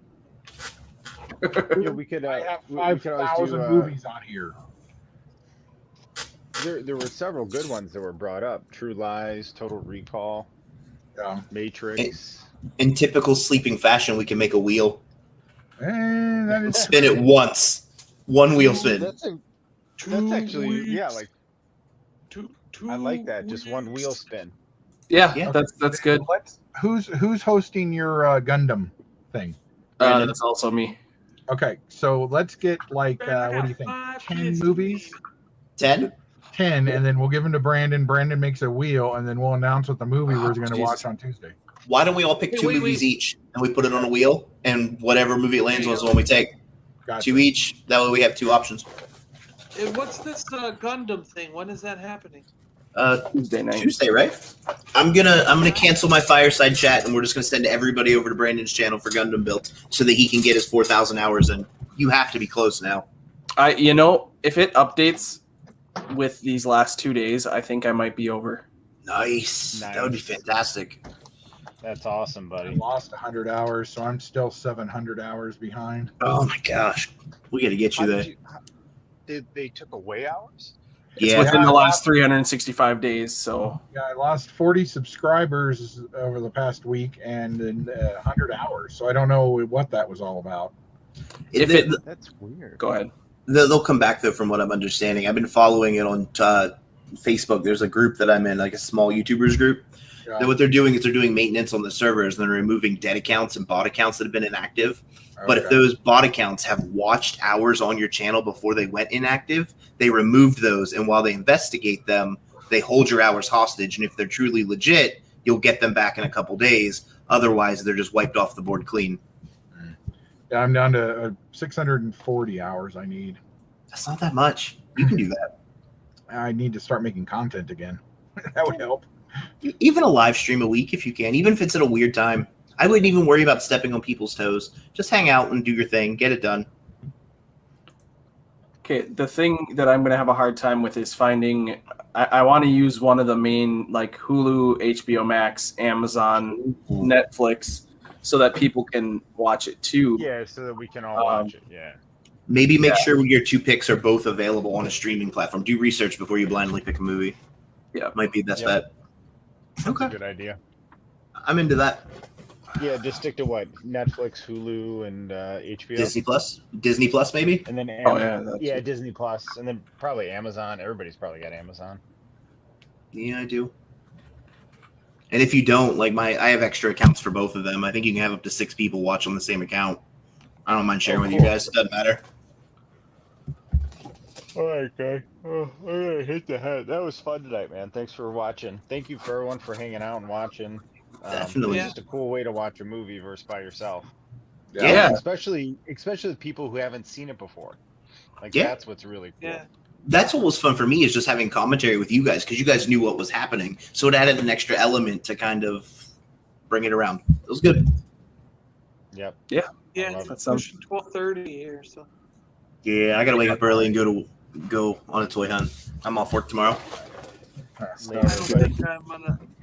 Yeah, we could. I have we could always 5,000 do, movies on here. There were several good ones that were brought up: True Lies, Total Recall, Yeah. Matrix. In typical Sleeping fashion, we can make a wheel. And that is Spin it once. One wheel spin. That's actually like I like that. Just one wheel spin. Yeah, Yeah. that's good. Who's hosting your Gundam thing? That's also me. Okay, so let's get like what do you think? 10 movies? 10? 10, and then we'll give them to Brandon. Brandon makes a wheel, and then we'll announce what the movie we're going to Jesus. watch on Tuesday. Why don't we all pick Wait, 2 wait, movies wait. each and we put it on a wheel and whatever movie it lands on is the one we take. Gotcha. 2 each. That way we have 2 options. And what's this Gundam thing? When is that happening? Tuesday night. Tuesday, right? I'm gonna cancel my fireside chat and we're just gonna send everybody over to Brandon's channel for Gundam Built so that he can get his 4,000 hours in. You have to be close now. If it updates with these last 2 days, I think I might be over. Nice. That would be fantastic. That's awesome, I buddy. lost 100 hours, so I'm still 700 hours behind. Oh my gosh, we got to get How you did there. you? They took away hours? It's Yeah, within Yeah, the I last lost- 365 days. So Yeah, I lost 40 subscribers over the past week and then 100 hours. So I don't know what that was all about. If it- That's weird. go ahead. they'll come back though, from what I'm understanding. I've been following it on Facebook. There's a group that I'm in, like a small YouTubers group. Yeah. What they're doing is they're doing maintenance on the servers, and they're removing dead accounts and bot accounts that have been inactive. But if Okay. those bot accounts have watched hours on your channel before they went inactive, they removed those. And while they investigate them, they hold your hours hostage. And if they're truly legit, you'll get them back in a couple days. Otherwise, they're just wiped off the board clean. Yeah, I'm down to 640 hours I need. That's not that much. You can do that. I need to start making content again. That would help. Even a live stream a week if you can, even if it's at a weird time. I wouldn't even worry about stepping on people's toes. Just hang out and do your thing. Get it done. Okay, the thing that I'm going to have a hard time with is finding. I want to use one of the main, like Hulu, HBO Max, Amazon, Netflix, so that people can watch it too. Yeah, so that we can all watch it. Yeah. Maybe make Yeah. sure your two picks are both available on a streaming platform. Do research before you blindly pick a movie. Yeah. Might be the best Yep. bet. That's a Okay. good idea. I'm into that. Yeah, just stick to what? Netflix, Hulu, and HBO. Disney Plus, maybe. And then Oh, yeah, that's- Disney Plus, and then probably Amazon. Everybody's probably got Amazon. Yeah, I do. And if you don't, like I have extra accounts for both of them. I think you can have up to 6 people watch on the same account. I don't mind sharing with you cool. guys. It doesn't matter. All right, guy. Oh, I'm gonna hit the head. That was fun tonight, man. Thanks for watching. Thank you for everyone for hanging out and watching. Definitely. It's just a cool way to watch a movie versus by yourself. Yeah. Especially the people who haven't seen it before. Like Yeah. that's what's really cool. Yeah. That's what was fun for me, is just having commentary with you guys, because you guys knew what was happening. So it added an extra element to kind of bring it around. It was good. Yep. Yeah, love it's it. Sounds- pushing 12:30 here, so Yeah, I gotta wake up early and go on a toy hunt. I'm off work tomorrow. I don't think I'm gonna